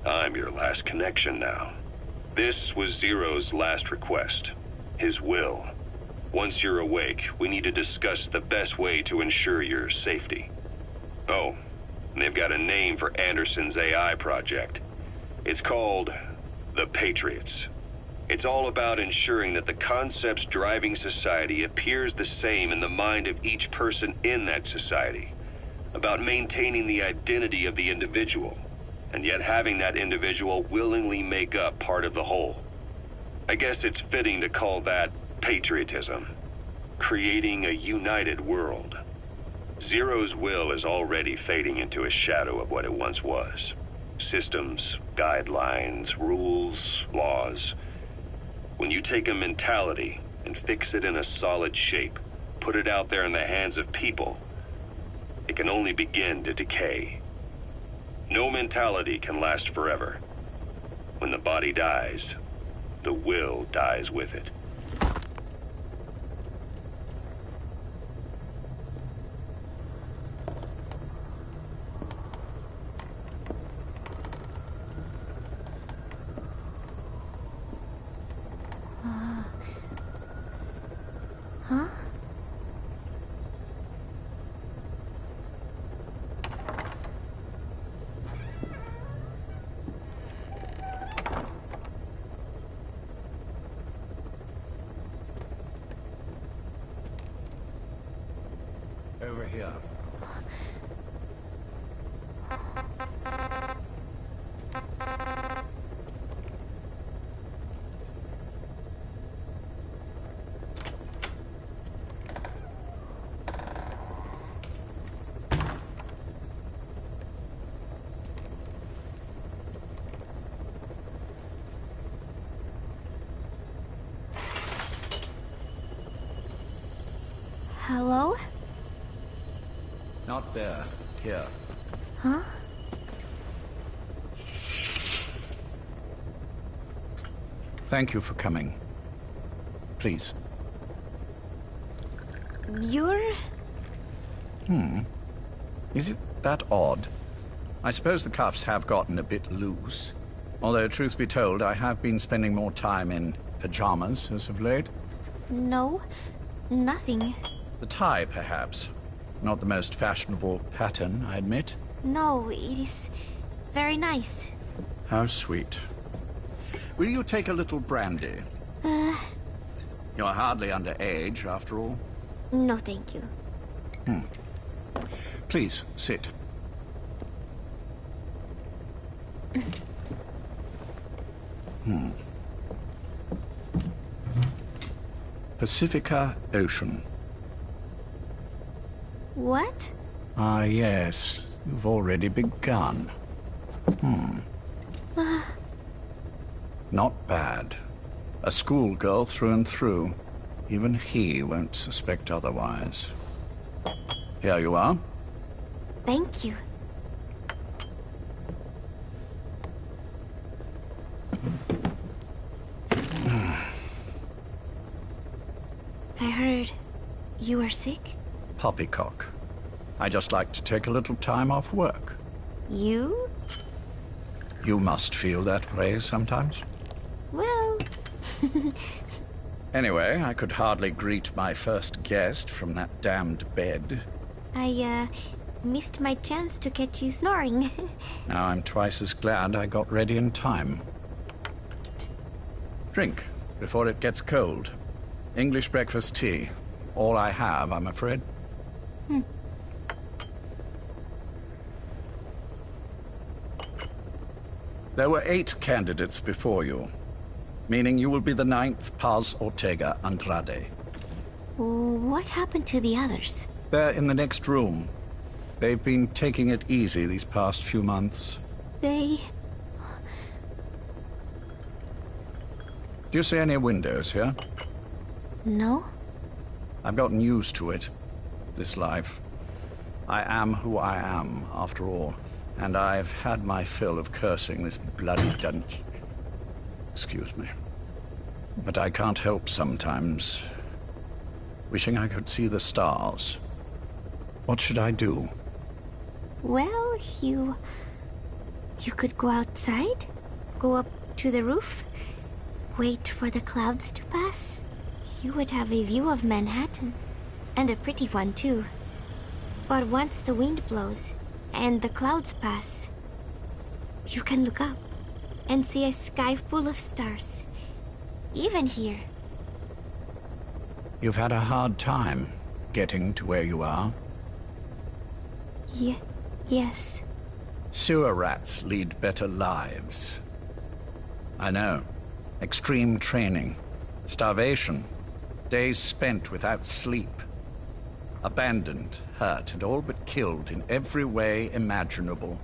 Speaker 11: I'm your last connection now. This was Zero's last request. His will. Once you're awake, we need to discuss the best way to ensure your safety. Oh, and they've got a name for Anderson's AI project. It's called the Patriots. It's all about ensuring that the concepts driving society appears the same in the mind of each person in that society. About maintaining the identity of the individual, and yet having that individual willingly make up part of the whole. I guess it's fitting to call that patriotism. Creating a united world. Zero's will is already fading into a shadow of what it once was. Systems, guidelines, rules, laws. When you take a mentality and fix it in a solid shape, put it out there in the hands of people, it can only begin to decay. No mentality can last forever. When the body dies, the will dies with it.
Speaker 6: Huh?
Speaker 5: Over here.
Speaker 6: Hello?
Speaker 5: Not there. Here.
Speaker 6: Huh?
Speaker 5: Thank you for coming. Please.
Speaker 6: You're...
Speaker 5: Is it that odd? I suppose the cuffs have gotten a bit loose. Although, truth be told, I have been spending more time in pajamas as of late.
Speaker 6: No, nothing.
Speaker 5: The tie, perhaps. Not the most fashionable pattern, I admit.
Speaker 6: No, it is very nice.
Speaker 5: How sweet. Will you take a little brandy? You're hardly underage, after all.
Speaker 6: No, thank you.
Speaker 5: Please, sit. Pacifica Ocean.
Speaker 6: What?
Speaker 5: Ah, yes. You've already begun. Not bad. A schoolgirl through and through. Even he won't suspect otherwise. Here you are.
Speaker 6: Thank you. I heard you were sick?
Speaker 5: Poppycock. I just like to take a little time off work.
Speaker 6: You?
Speaker 5: You must feel that way sometimes.
Speaker 6: Well...
Speaker 5: Anyway, I could hardly greet my first guest from that damned bed.
Speaker 6: I, missed my chance to catch you snoring.
Speaker 5: Now I'm twice as glad I got ready in time. Drink, before it gets cold. English breakfast tea. All I have, I'm afraid. There were 8 candidates before you, meaning you will be the 9th Paz Ortega Andrade.
Speaker 6: What happened to the others?
Speaker 5: They're in the next room. They've been taking it easy these past few months.
Speaker 6: They...
Speaker 5: Do you see any windows here?
Speaker 6: No?
Speaker 5: I've gotten used to it, this life. I am who I am, after all, and I've had my fill of cursing this bloody dunce. Excuse me. But I can't help sometimes wishing I could see the stars. What should I do?
Speaker 6: Well, you could go outside, go up to the roof,
Speaker 13: wait for the clouds to pass, you would have a view of Manhattan. And a pretty one, too. But once the wind blows and the clouds pass, you can look up and see a sky full of stars. Even here.
Speaker 14: You've had a hard time getting to where you are.
Speaker 13: Yes.
Speaker 14: Sewer rats lead better lives. I know. Extreme training, starvation, days spent without sleep. Abandoned, hurt, and all but killed in every way imaginable.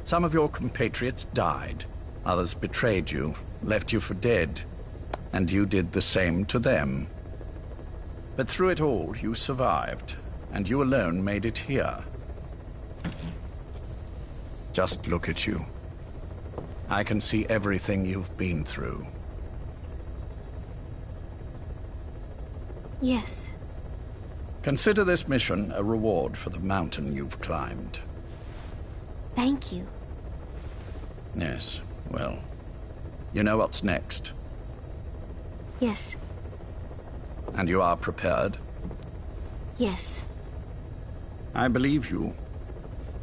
Speaker 14: Some of your compatriots died. Others betrayed you, left you for dead. And you did the same to them. But through it all, you survived. And you alone made it here. Just look at you. I can see everything you've been through.
Speaker 13: Yes.
Speaker 14: Consider this mission a reward for the mountain you've climbed.
Speaker 13: Thank you.
Speaker 14: Yes, well, you know what's next.
Speaker 13: Yes.
Speaker 14: And you are prepared?
Speaker 13: Yes.
Speaker 14: I believe you.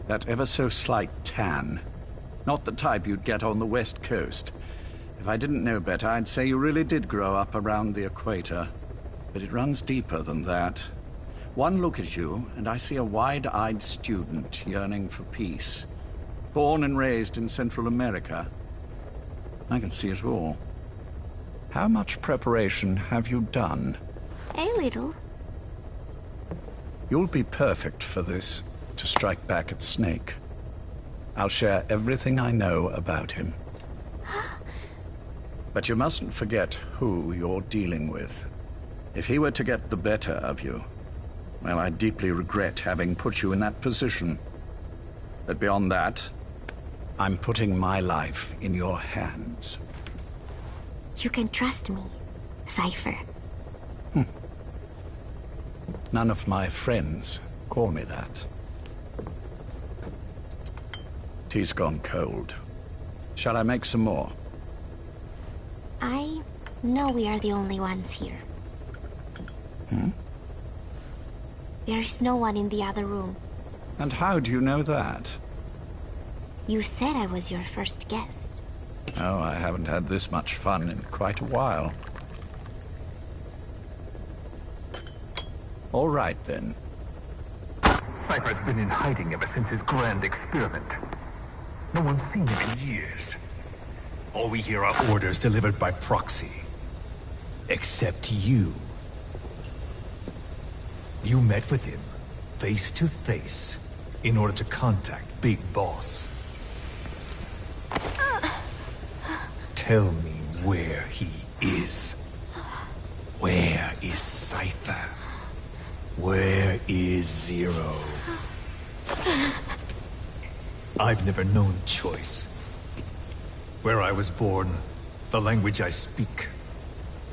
Speaker 14: That ever so slight tan. Not the type you'd get on the West Coast. If I didn't know better, I'd say you really did grow up around the equator. But it runs deeper than that. One look at you, and I see a wide-eyed student yearning for peace. Born and raised in Central America. I can see it all. How much preparation have you done?
Speaker 13: A little.
Speaker 14: You'll be perfect for this, to strike back at Snake. I'll share everything I know about him. But you mustn't forget who you're dealing with. If he were to get the better of you, well, I deeply regret having put you in that position. But beyond that, I'm putting my life in your hands.
Speaker 13: You can trust me, Cypher.
Speaker 14: None of my friends call me that. Tea's gone cold. Shall I make some more?
Speaker 13: I know we are the only ones here. There is no one in the other room.
Speaker 14: And how do you know that?
Speaker 13: You said I was your first guest.
Speaker 14: Oh, I haven't had this much fun in quite a while. All right, then.
Speaker 15: Cypher's been in hiding ever since his grand experiment. No one's seen him in years.
Speaker 5: All we hear are orders delivered by proxy. Except you. You met with him, face to face, in order to contact Big Boss. Tell me where he is. Where is Cypher? Where is Zero? I've never known choice. Where I was born, the language I speak,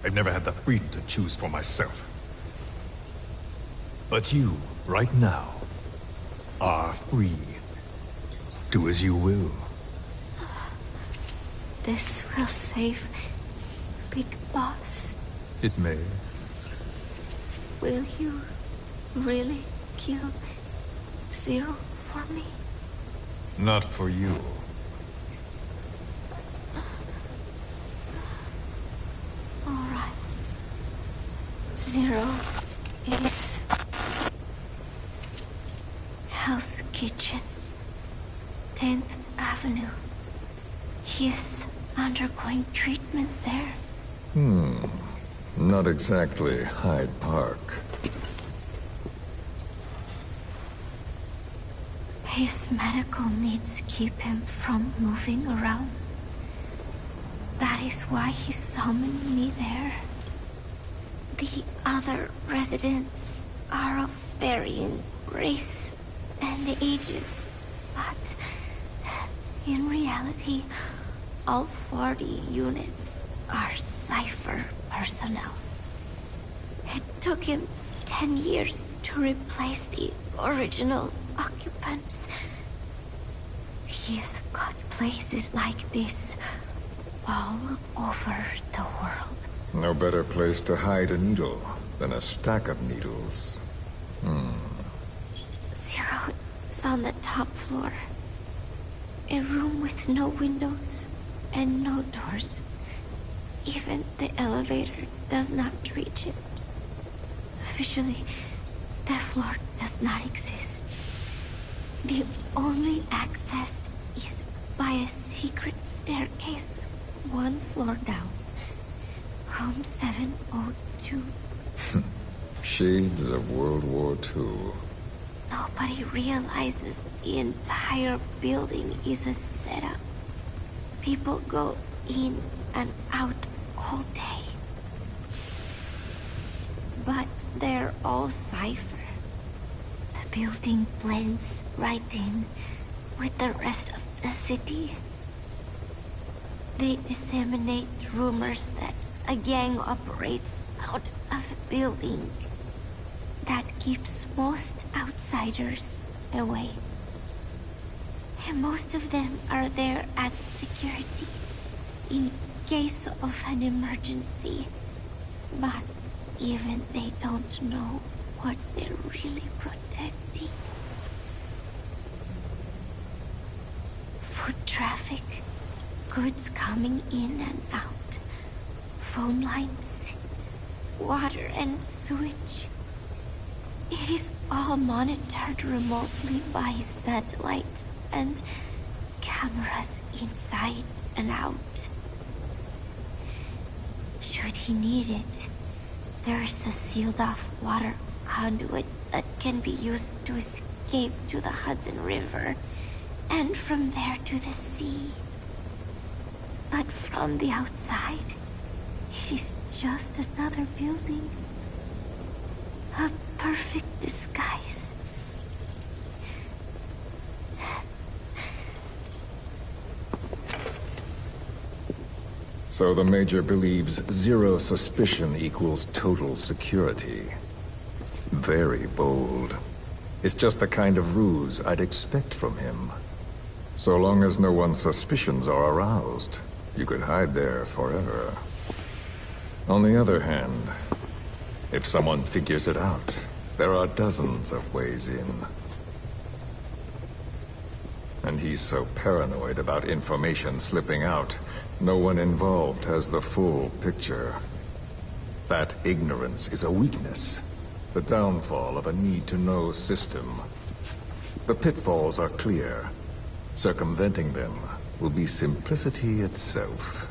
Speaker 5: I've never had the freedom to choose for myself. But you, right now, are free. Do as you will.
Speaker 13: This will save Big Boss.
Speaker 5: It may.
Speaker 13: Will you really kill Zero for me?
Speaker 5: Not for you.
Speaker 13: All right. Zero is Hell's Kitchen, 10th Avenue. He is undergoing treatment there.
Speaker 16: Not exactly Hyde Park.
Speaker 13: His medical needs keep him from moving around. That is why he summoned me there. The other residents are of varying race and ages, but in reality, all 40 units are Cypher personnel. It took him 10 years to replace the original occupants. He's got places like this all over the world.
Speaker 16: No better place to hide a needle than a stack of needles.
Speaker 13: Zero is on the top floor. A room with no windows and no doors. Even the elevator does not reach it. Officially, the floor does not exist. The only access is by a secret staircase 1 floor down. Room 702.
Speaker 16: Shades of World War II.
Speaker 13: Nobody realizes the entire building is a setup. People go in and out all day. But they're all cipher. The building blends right in with the rest of the city. They disseminate rumors that a gang operates out of the building. That keeps most outsiders away. And most of them are there as security in case of an emergency. But even they don't know what they're really protecting. Foot traffic, goods coming in and out, phone lines, water and sewage. It is all monitored remotely by satellite and cameras inside and out. Should he need it, there's a sealed-off water conduit that can be used to escape to the Hudson River, and from there to the sea. But from the outside, it is just another building. A perfect disguise.
Speaker 16: So the Major believes zero suspicion equals total security. Very bold. It's just the kind of ruse I'd expect from him. So long as no one's suspicions are aroused, you could hide there forever. On the other hand, if someone figures it out, there are dozens of ways in. And he's so paranoid about information slipping out, no one involved has the full picture. That ignorance is a weakness, the downfall of a need-to-know system. The pitfalls are clear. Circumventing them will be simplicity itself.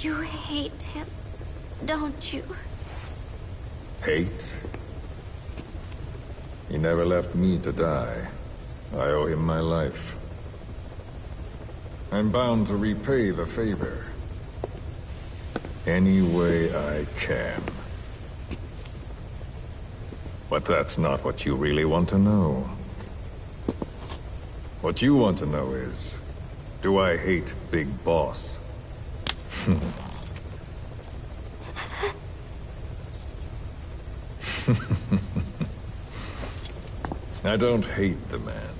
Speaker 13: You hate him, don't you?
Speaker 16: Hate? He never left me to die. I owe him my life. I'm bound to repay the favor. Any way I can. But that's not what you really want to know. What you want to know is, do I hate Big Boss? I don't hate the man.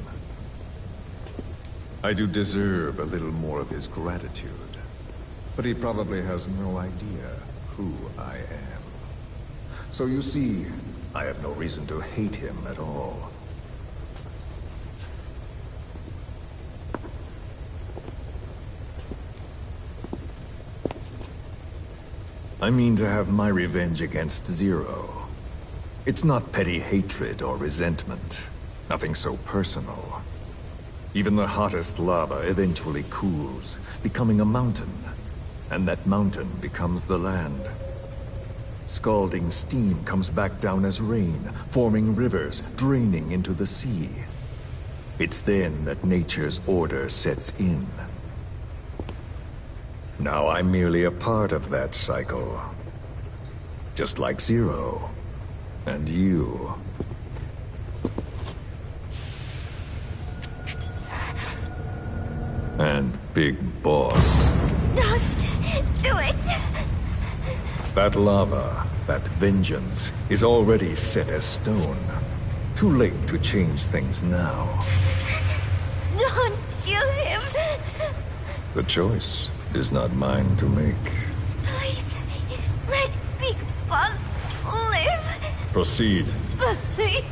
Speaker 16: I do deserve a little more of his gratitude. But he probably has no idea who I am. So you see, I have no reason to hate him at all. I mean to have my revenge against Zero. It's not petty hatred or resentment. Nothing so personal. Even the hottest lava eventually cools, becoming a mountain. And that mountain becomes the land. Scalding steam comes back down as rain, forming rivers, draining into the sea. It's then that nature's order sets in. Now I'm merely a part of that cycle. Just like Zero. And you. And Big Boss.
Speaker 13: Don't do it!
Speaker 16: That lava, that vengeance, is already set as stone. Too late to change things now.
Speaker 13: Don't kill him!
Speaker 16: The choice is not mine to make.
Speaker 13: Please, let Big Boss live!
Speaker 16: Proceed.
Speaker 13: Please!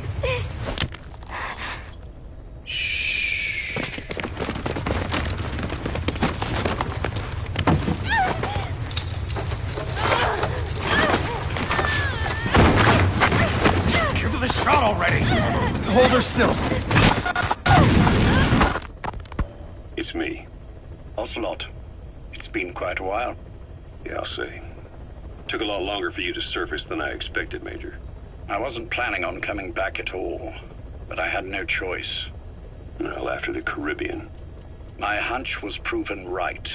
Speaker 5: Give her the shot already! Hold her still.
Speaker 11: It's me. Ocelot. It's been quite a while. Yeah, I'll say. Took a lot longer for you to surface than I expected, Major. I wasn't planning on coming back at all, but I had no choice. Well, after the Caribbean. My hunch was proven right.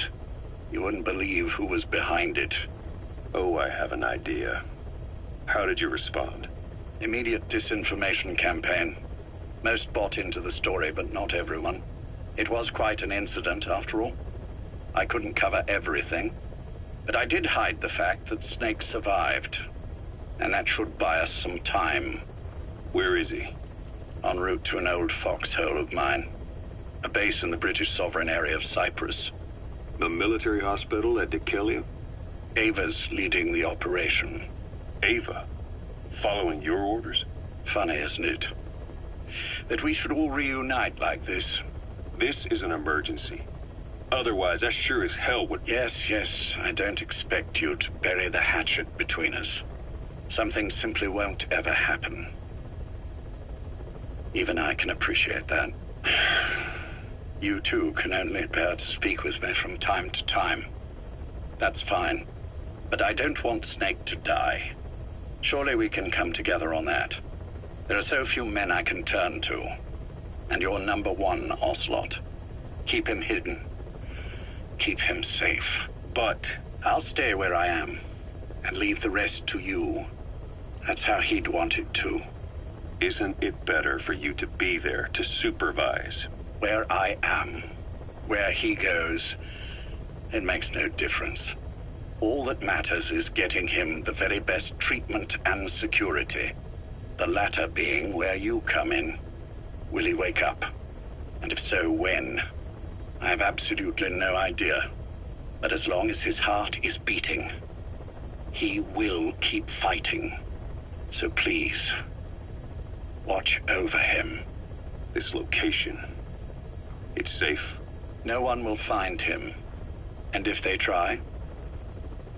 Speaker 11: You wouldn't believe who was behind it. Oh, I have an idea. How did you respond? Immediate disinformation campaign. Most bought into the story, but not everyone. It was quite an incident, after all. I couldn't cover everything, but I did hide the fact that Snake survived, and that should buy us some time. Where is he? En route to an old foxhole of mine. A base in the British sovereign area of Cyprus. The military hospital at Dikelia? Ava's leading the operation. Ava? Following your orders? Funny, isn't it? That we should all reunite like this. This is an emergency. Otherwise, I sure as hell would... Yes, I don't expect you to bury the hatchet between us. Something simply won't ever happen. Even I can appreciate that. You too can only bear to speak with me from time to time. That's fine. But I don't want Snake to die. Surely we can come together on that. There are so few men I can turn to. And you're number one, Ocelot. Keep him hidden. Keep him safe. But I'll stay where I am and leave the rest to you. That's how he'd want it too. Isn't it better for you to be there to supervise? Where I am, where he goes, it makes no difference. All that matters is getting him the very best treatment and security. The latter being where you come in. Will he wake up? And if so, when? I have absolutely no idea. But as long as his heart is beating, he will keep fighting. So please, watch over him. This location, it's safe? No one will find him. And if they try,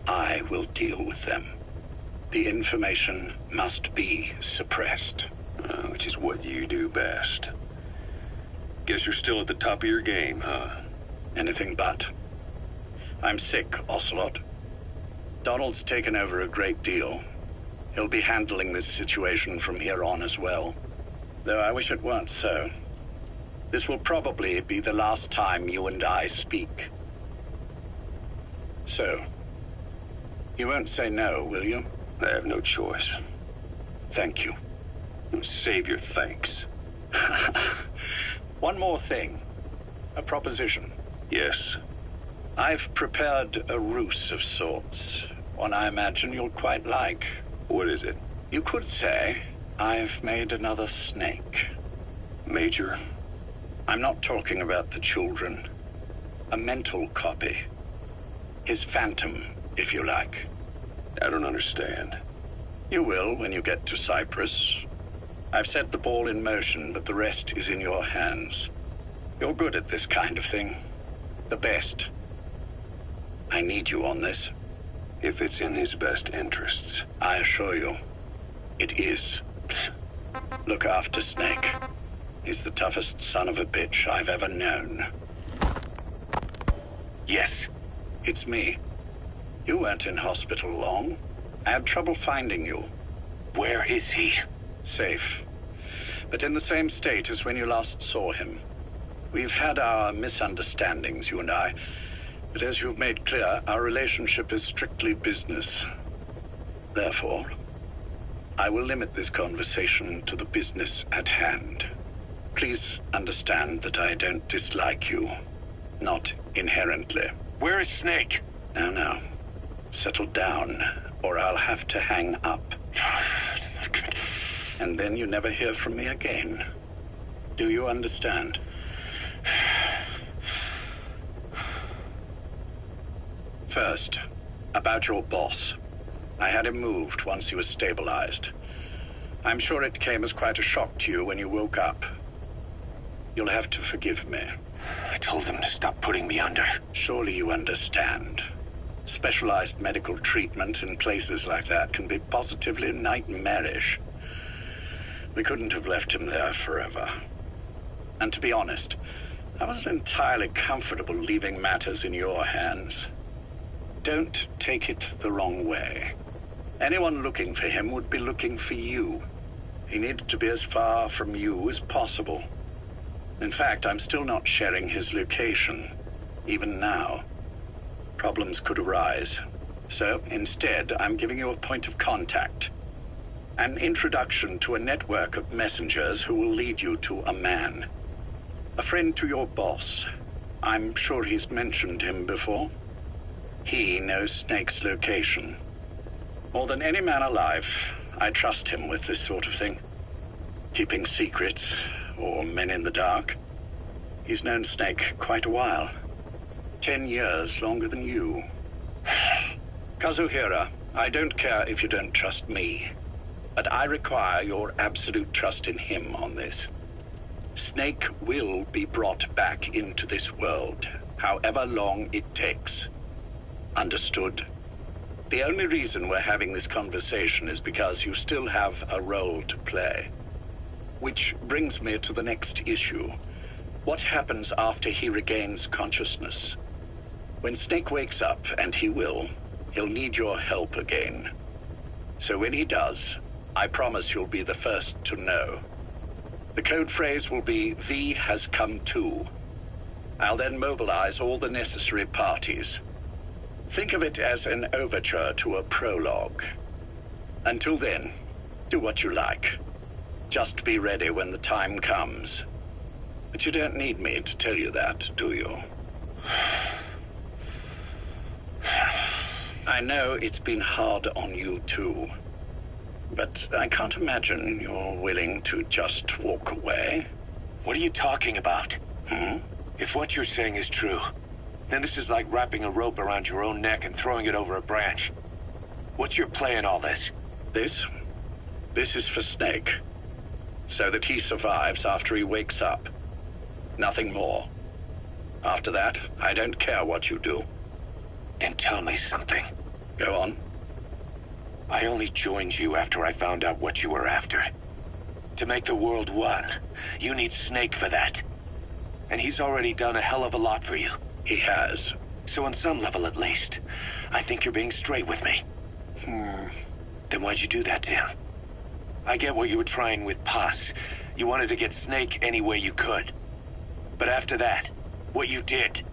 Speaker 11: I will deal with them. The information must be suppressed. Which is what you do best. Guess you're still at the top of your game, huh? Anything but. I'm sick, Ocelot. Donald's taken over a great deal. He'll be handling this situation from here on as well. Though I wish it weren't so. This will probably be the last time you and I speak. So, you won't say no, will you? I have no choice. Thank you. Save your thanks. One more thing. A proposition. Yes. I've prepared a ruse of sorts. One I imagine you'll quite like. What is it? You could say I've made another Snake. Major? I'm not talking about the children. A mental copy. His phantom, if you like. I don't understand. You will when you get to Cyprus. I've set the ball in motion, but the rest is in your hands. You're good at this kind of thing. The best. I need you on this. If it's in his best interests. I assure you, it is. Look after Snake. He's the toughest son of a bitch I've ever known. Yes, it's me. You weren't in hospital long. I had trouble finding you. Where is he? Safe. But in the same state as when you last saw him. We've had our misunderstandings, you and I. But as you've made clear, our relationship is strictly business. Therefore, I will limit this conversation to the business at hand. Please understand that I don't dislike you. Not inherently. Where is Snake? Now. Settle down, or I'll have to hang up.
Speaker 17: and then you never hear from me again. Do you understand? First, about your boss. I had him moved once he was stabilized. I'm sure it came as quite a shock to you when you woke up. You'll have to forgive me.
Speaker 12: I told him to stop putting me under.
Speaker 17: Surely you understand. Specialized medical treatment in places like that can be positively nightmarish. We couldn't have left him there forever. And to be honest, I wasn't entirely comfortable leaving matters in your hands. Don't take it the wrong way. Anyone looking for him would be looking for you. He needed to be as far from you as possible. In fact, I'm still not sharing his location, even now. Problems could arise. So, instead, I'm giving you a point of contact. An introduction to a network of messengers who will lead you to a man. A friend to your boss. I'm sure he's mentioned him before. He knows Snake's location. More than any man alive, I trust him with this sort of thing. Keeping secrets, or men in the dark. He's known Snake quite a while. 10 years longer than you. Kazuhira, I don't care if you don't trust me, but I require your absolute trust in him on this. Snake will be brought back into this world, however long it takes. Understood? The only reason we're having this conversation is because you still have a role to play. Which brings me to the next issue. What happens after he regains consciousness? When Snake wakes up, and he will, he'll need your help again. So when he does, I promise you'll be the first to know. The code phrase will be, V has come to. I'll then mobilize all the necessary parties. Think of it as an overture to a prologue. Until then, do what you like. Just be ready when the time comes. But you don't need me to tell you that, do you? I know it's been hard on you too. But I can't imagine you're willing to just walk away.
Speaker 12: What are you talking about? If what you're saying is true, then this is like wrapping a rope around your own neck and throwing it over a branch. What's your play in all this?
Speaker 17: This is for Snake. So that he survives after he wakes up. Nothing more. After that, I don't care what you do.
Speaker 12: Then tell me something.
Speaker 17: Go on.
Speaker 12: I only joined you after I found out what you were after. To make the world one, you need Snake for that. And he's already done a hell of a lot for you.
Speaker 17: He has.
Speaker 12: So on some level at least, I think you're being straight with me. Then why'd you do that to him? I get what you were trying with Paz. You wanted to get Snake any way you could. But after that, what you did,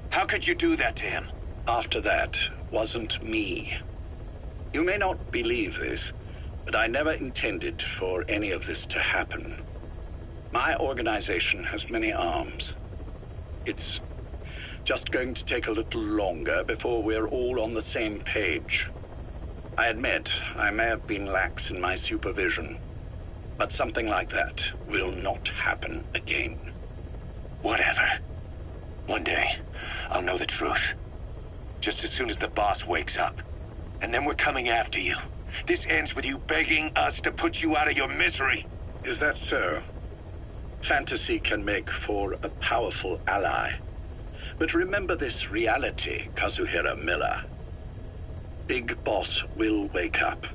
Speaker 12: how could you do that to him?
Speaker 17: After that wasn't me. You may not believe this, but I never intended for any of this to happen. My organization has many arms. It's just going to take a little longer before we're all on the same page. I admit I may have been lax in my supervision, but something like that will not happen again.
Speaker 12: Whatever. One day, I'll know the truth. Just as soon as the boss wakes up. And then we're coming after you. This ends with you begging us to put you out of your misery.
Speaker 17: Is that so? Fantasy can make for a powerful ally. But remember this reality, Kazuhira Miller. Big Boss will wake up.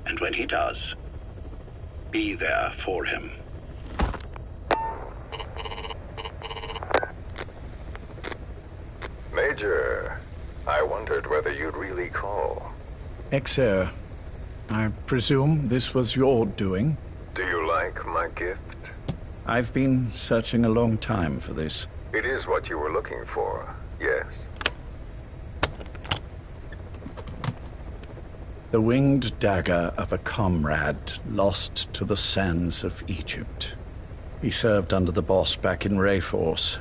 Speaker 17: And when he does, be there for him.
Speaker 16: Major, I wondered whether you'd really call.
Speaker 14: Exer, I presume this was your doing?
Speaker 16: Do you like my gift?
Speaker 14: I've been searching a long time for this.
Speaker 16: It is what you were looking for, yes.
Speaker 14: The winged dagger of a comrade lost to the sands of Egypt. He served under the boss back in Rayforce.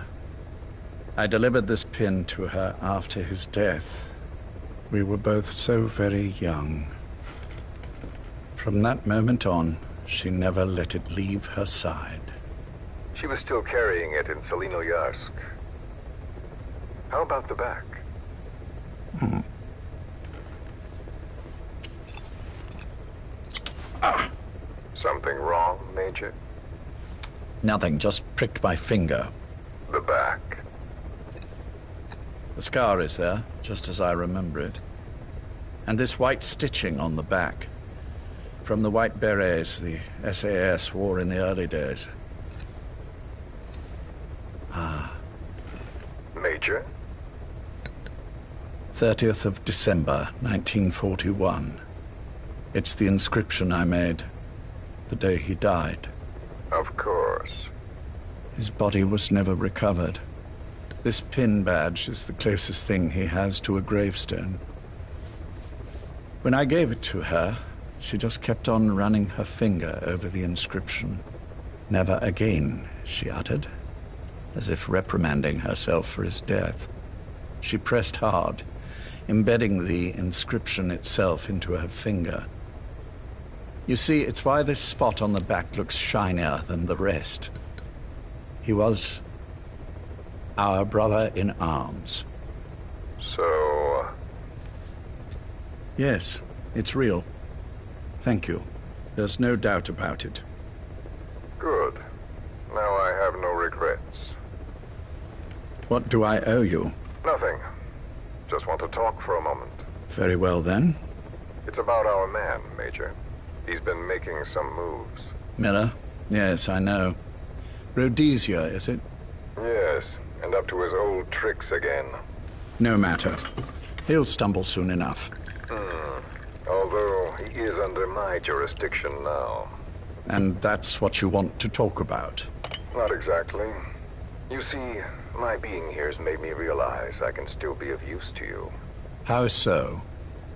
Speaker 14: I delivered this pin to her after his death. We were both so very young. From that moment on, she never let it leave her side.
Speaker 15: She was still carrying it in Selinoyarsk. How about the back? Something wrong, Major?
Speaker 14: Nothing, just pricked my finger.
Speaker 15: The back.
Speaker 14: The scar is there, just as I remember it. And this white stitching on the back. From the White Berets the SAS wore in the early days. Ah.
Speaker 15: Major?
Speaker 14: 30th of December, 1941. It's the inscription I made the day he died.
Speaker 15: Of course.
Speaker 14: His body was never recovered. This pin badge is the closest thing he has to a gravestone. When I gave it to her, she just kept on running her finger over the inscription. Never again, she uttered, as if reprimanding herself for his death. She pressed hard, embedding the inscription itself into her finger. You see, it's why this spot on the back looks shinier than the rest. He was our brother in arms.
Speaker 15: So...
Speaker 14: Yes, it's real. Thank you. There's no doubt about it.
Speaker 15: Good. Now I have no regrets.
Speaker 14: What do I owe you?
Speaker 15: Nothing. Just want to talk for a moment.
Speaker 14: Very well, then.
Speaker 15: It's about our man, Major. He's been making some moves.
Speaker 14: Miller? Yes, I know. Rhodesia, is it?
Speaker 15: Yes, and up to his old tricks again.
Speaker 14: No matter. He'll stumble soon enough.
Speaker 15: Although he is under my jurisdiction now.
Speaker 14: And that's what you want to talk about?
Speaker 15: Not exactly. You see, my being here's made me realize I can still be of use to you.
Speaker 14: How so?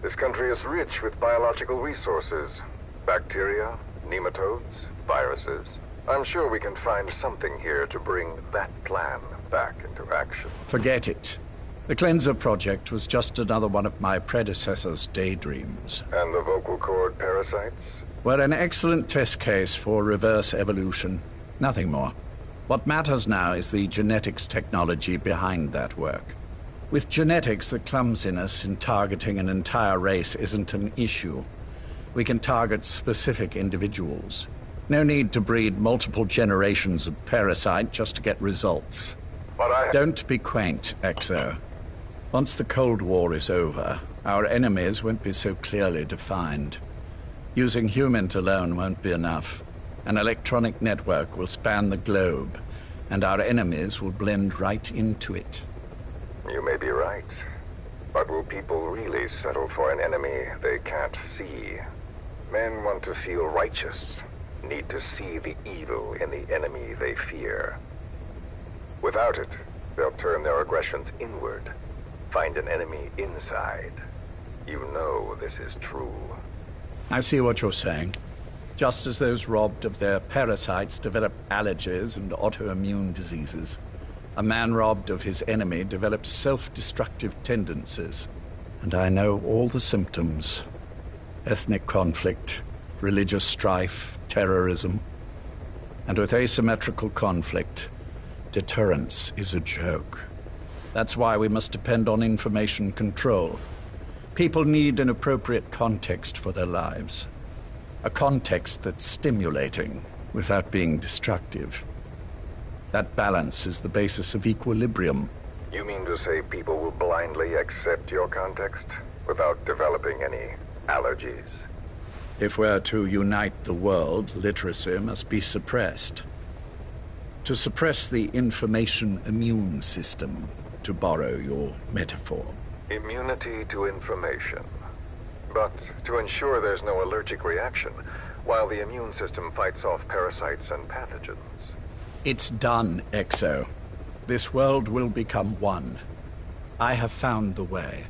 Speaker 15: This country is rich with biological resources. Bacteria, nematodes, viruses. I'm sure we can find something here to bring that plan back into action.
Speaker 14: Forget it. The Cleanser Project was just another one of my predecessor's daydreams.
Speaker 15: And the vocal cord parasites?
Speaker 14: Were an excellent test case for reverse evolution. Nothing more. What matters now is the genetics technology behind that work. With genetics, the clumsiness in targeting an entire race isn't an issue. We can target specific individuals. No need to breed multiple generations of parasite just to get results.
Speaker 15: But
Speaker 14: Don't be quaint, Exo. Once the Cold War is over, our enemies won't be so clearly defined. Using humans alone won't be enough. An electronic network will span the globe, and our enemies will blend right into it.
Speaker 15: You may be right. But will people really settle for an enemy they can't see? Men want to feel righteous, need to see the evil in the enemy they fear. Without it, they'll turn their aggressions inward, find an enemy inside. You know this is true.
Speaker 14: I see what you're saying. Just as those robbed of their parasites develop allergies and autoimmune diseases, a man robbed of his enemy develops self-destructive tendencies. And I know all the symptoms. Ethnic conflict, religious strife, terrorism. And with asymmetrical conflict, deterrence is a joke. That's why we must depend on information control. People need an appropriate context for their lives. A context that's stimulating without being destructive. That balance is the basis of equilibrium.
Speaker 15: You mean to say people will blindly accept your context without developing any allergies?
Speaker 14: If we're to unite the world, literacy must be suppressed. To suppress the information immune system, to borrow your metaphor.
Speaker 15: Immunity to information. But to ensure there's no allergic reaction, while the immune system fights off parasites and pathogens.
Speaker 14: It's done, Exo. This world will become one. I have found the way.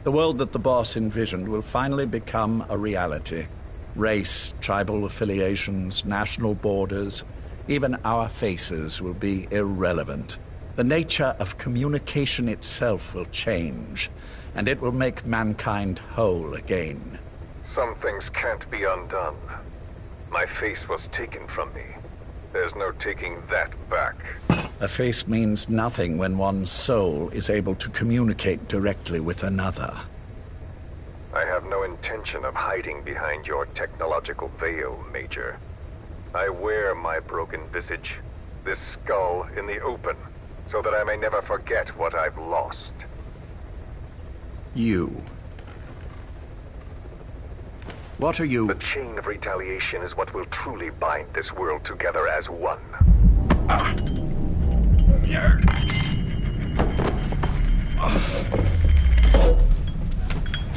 Speaker 14: The world that the boss envisioned will finally become a reality. Race, tribal affiliations, national borders, even our faces will be irrelevant. The nature of communication itself will change, and it will make mankind whole again.
Speaker 15: Some things can't be undone. My face was taken from me. There's no taking that back.
Speaker 14: A face means nothing when one's soul is able to communicate directly with another.
Speaker 15: I have no intention of hiding behind your technological veil, Major. I wear my broken visage, this skull, in the open, so that I may never forget what I've lost.
Speaker 14: You. What are you?
Speaker 15: The chain of retaliation is what will truly bind this world together as one.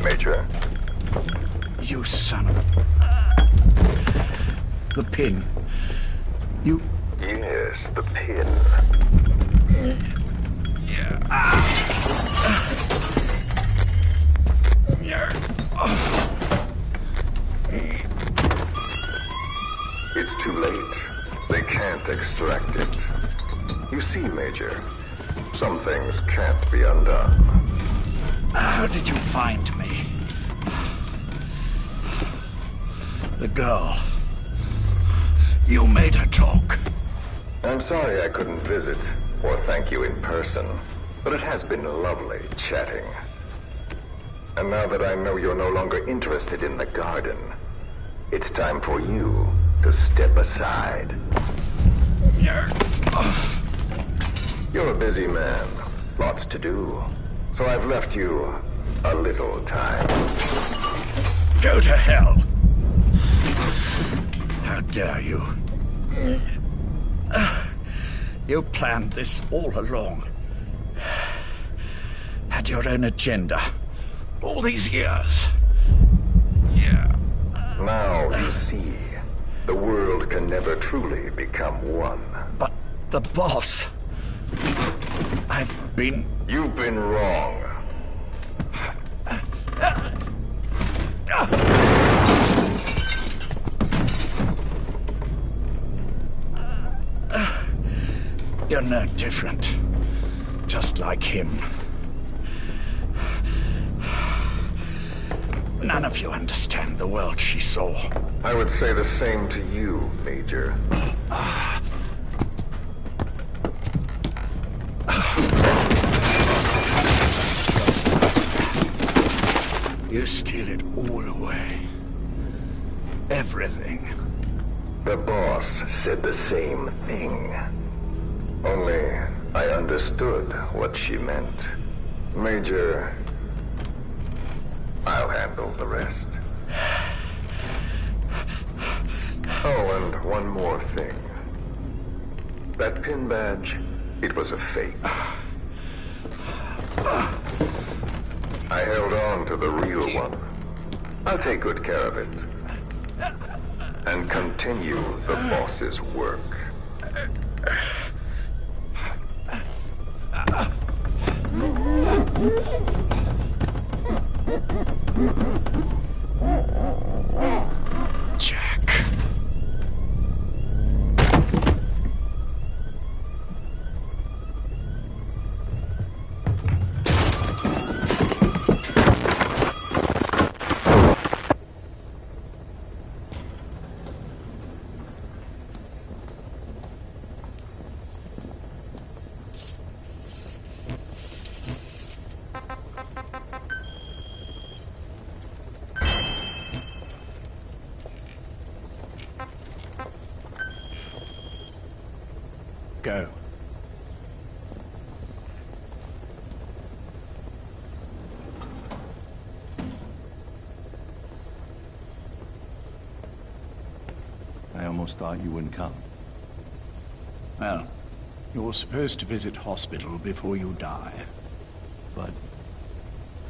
Speaker 15: Major?
Speaker 14: You son of a... The pin. You...
Speaker 15: Yes, the pin. It's too late. They can't extract it. You see, Major, some things can't be undone.
Speaker 14: How did you find me? The girl. You made her talk.
Speaker 15: I'm sorry I couldn't visit or thank you in person, but it has been lovely chatting. And now that I know you're no longer interested in the garden, it's time for you to step aside. You're a busy man, lots to do, so I've left you a little time.
Speaker 14: Go to hell! How dare you? You planned this all along. Had your own agenda. All these years.
Speaker 15: Now you see, the world can never truly become one.
Speaker 14: But the boss...
Speaker 15: You've been wrong.
Speaker 14: You're no different. Just like him. None of you understand the world she saw.
Speaker 15: I would say the same to you, Major.
Speaker 14: You steal it all away. Everything.
Speaker 15: The boss said the same thing. Only I understood what she meant. Major, I'll handle the rest. Oh, and one more thing. That pin badge, it was a fake. I held on to the real one. I'll take good care of it. And continue the boss's work.
Speaker 14: Jack. Go.
Speaker 18: I almost thought you wouldn't come.
Speaker 14: Well, you're supposed to visit hospital before you die.
Speaker 18: But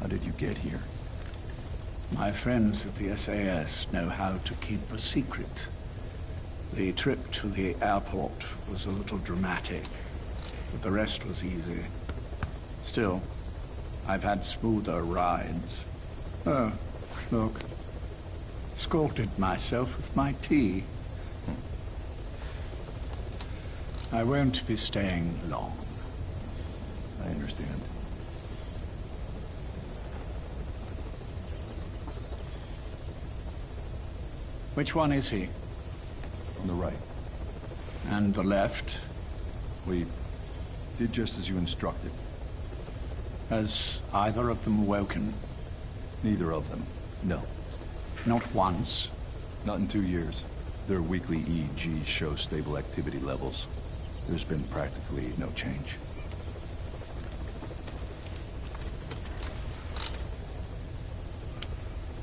Speaker 18: how did you get here?
Speaker 14: My friends at the SAS know how to keep a secret. The trip to the airport was a little dramatic, but the rest was easy. Still, I've had smoother rides. Oh, look. Scalded myself with my tea. I won't be staying long.
Speaker 18: I understand.
Speaker 14: Which one is he?
Speaker 18: On the right.
Speaker 14: And the left?
Speaker 18: We did just as you instructed.
Speaker 14: Has either of them woken?
Speaker 18: Neither of them, no.
Speaker 14: Not once?
Speaker 18: Not in 2 years. Their weekly EEGs show stable activity levels. There's been practically no change.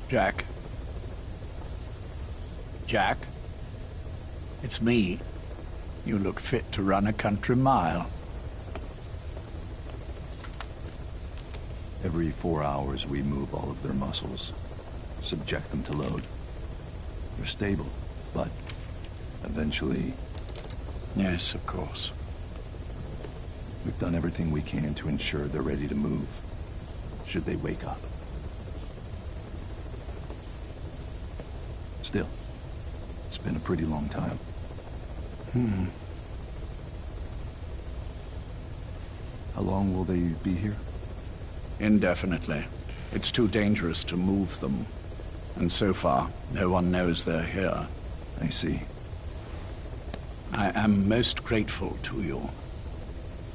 Speaker 14: Jack? Jack? It's me. You look fit to run a country mile.
Speaker 18: Every 4 hours, we move all of their muscles, subject them to load. They're stable, but eventually...
Speaker 14: Yes, of course.
Speaker 18: We've done everything we can to ensure they're ready to move, should they wake up. Still, it's been a pretty long time. How long will they be here?
Speaker 14: Indefinitely. It's too dangerous to move them. And so far, no one knows they're here.
Speaker 18: I see.
Speaker 14: I am most grateful to you.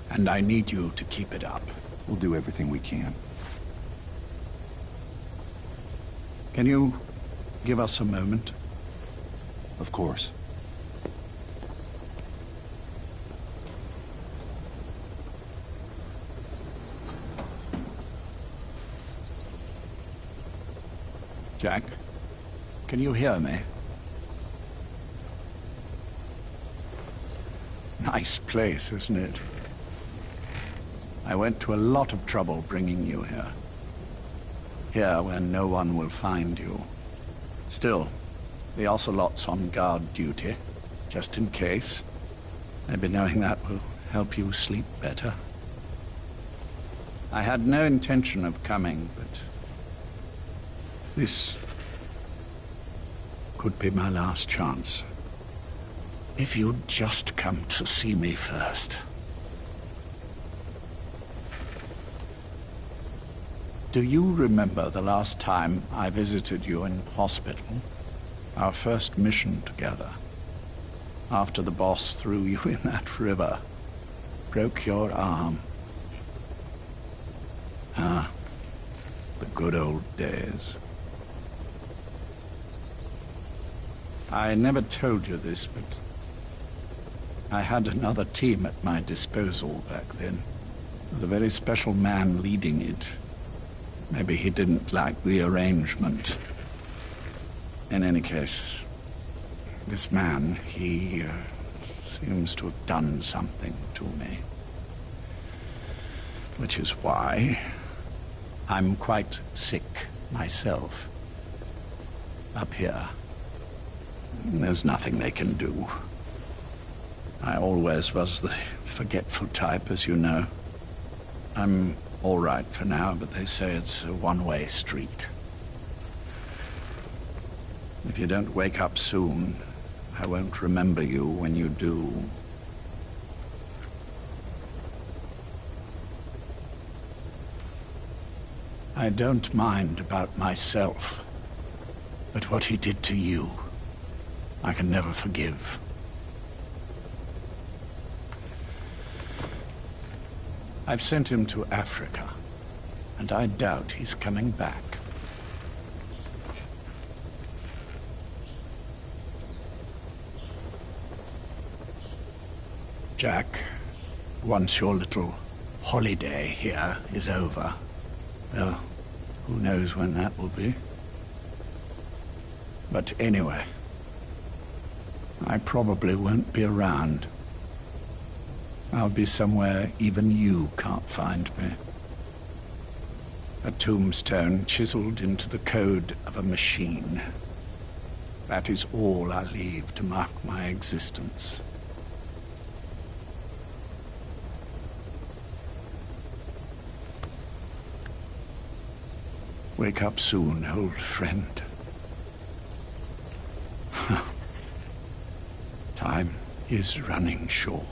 Speaker 14: And I need you to keep it up.
Speaker 18: We'll do everything we can.
Speaker 14: Can you give us a moment?
Speaker 18: Of course.
Speaker 14: Jack, can you hear me? Nice place, isn't it? I went to a lot of trouble bringing you here. Here where no one will find you. Still, the Ocelot's on guard duty, just in case. Maybe knowing that will help you sleep better. I had no intention of coming, but this could be my last chance. If you'd just come to see me first. Do you remember the last time I visited you in hospital? Our first mission together. After the boss threw you in that river. Broke your arm. Ah, the good old days. I never told you this, but I had another team at my disposal back then, with a very special man leading it. Maybe he didn't like the arrangement. In any case, this man, he seems to have done something to me. Which is why I'm quite sick myself. Up here. There's nothing they can do. I always was the forgetful type, as you know. I'm all right for now, but they say it's a one-way street. If you don't wake up soon, I won't remember you when you do. I don't mind about myself, but what he did to you, I can never forgive. I've sent him to Africa, and I doubt he's coming back. Jack, once your little holiday here is over, well, who knows when that will be? But anyway, I probably won't be around. I'll be somewhere even you can't find me. A tombstone chiseled into the code of a machine. That is all I leave to mark my existence. Wake up soon, old friend. Time is running short.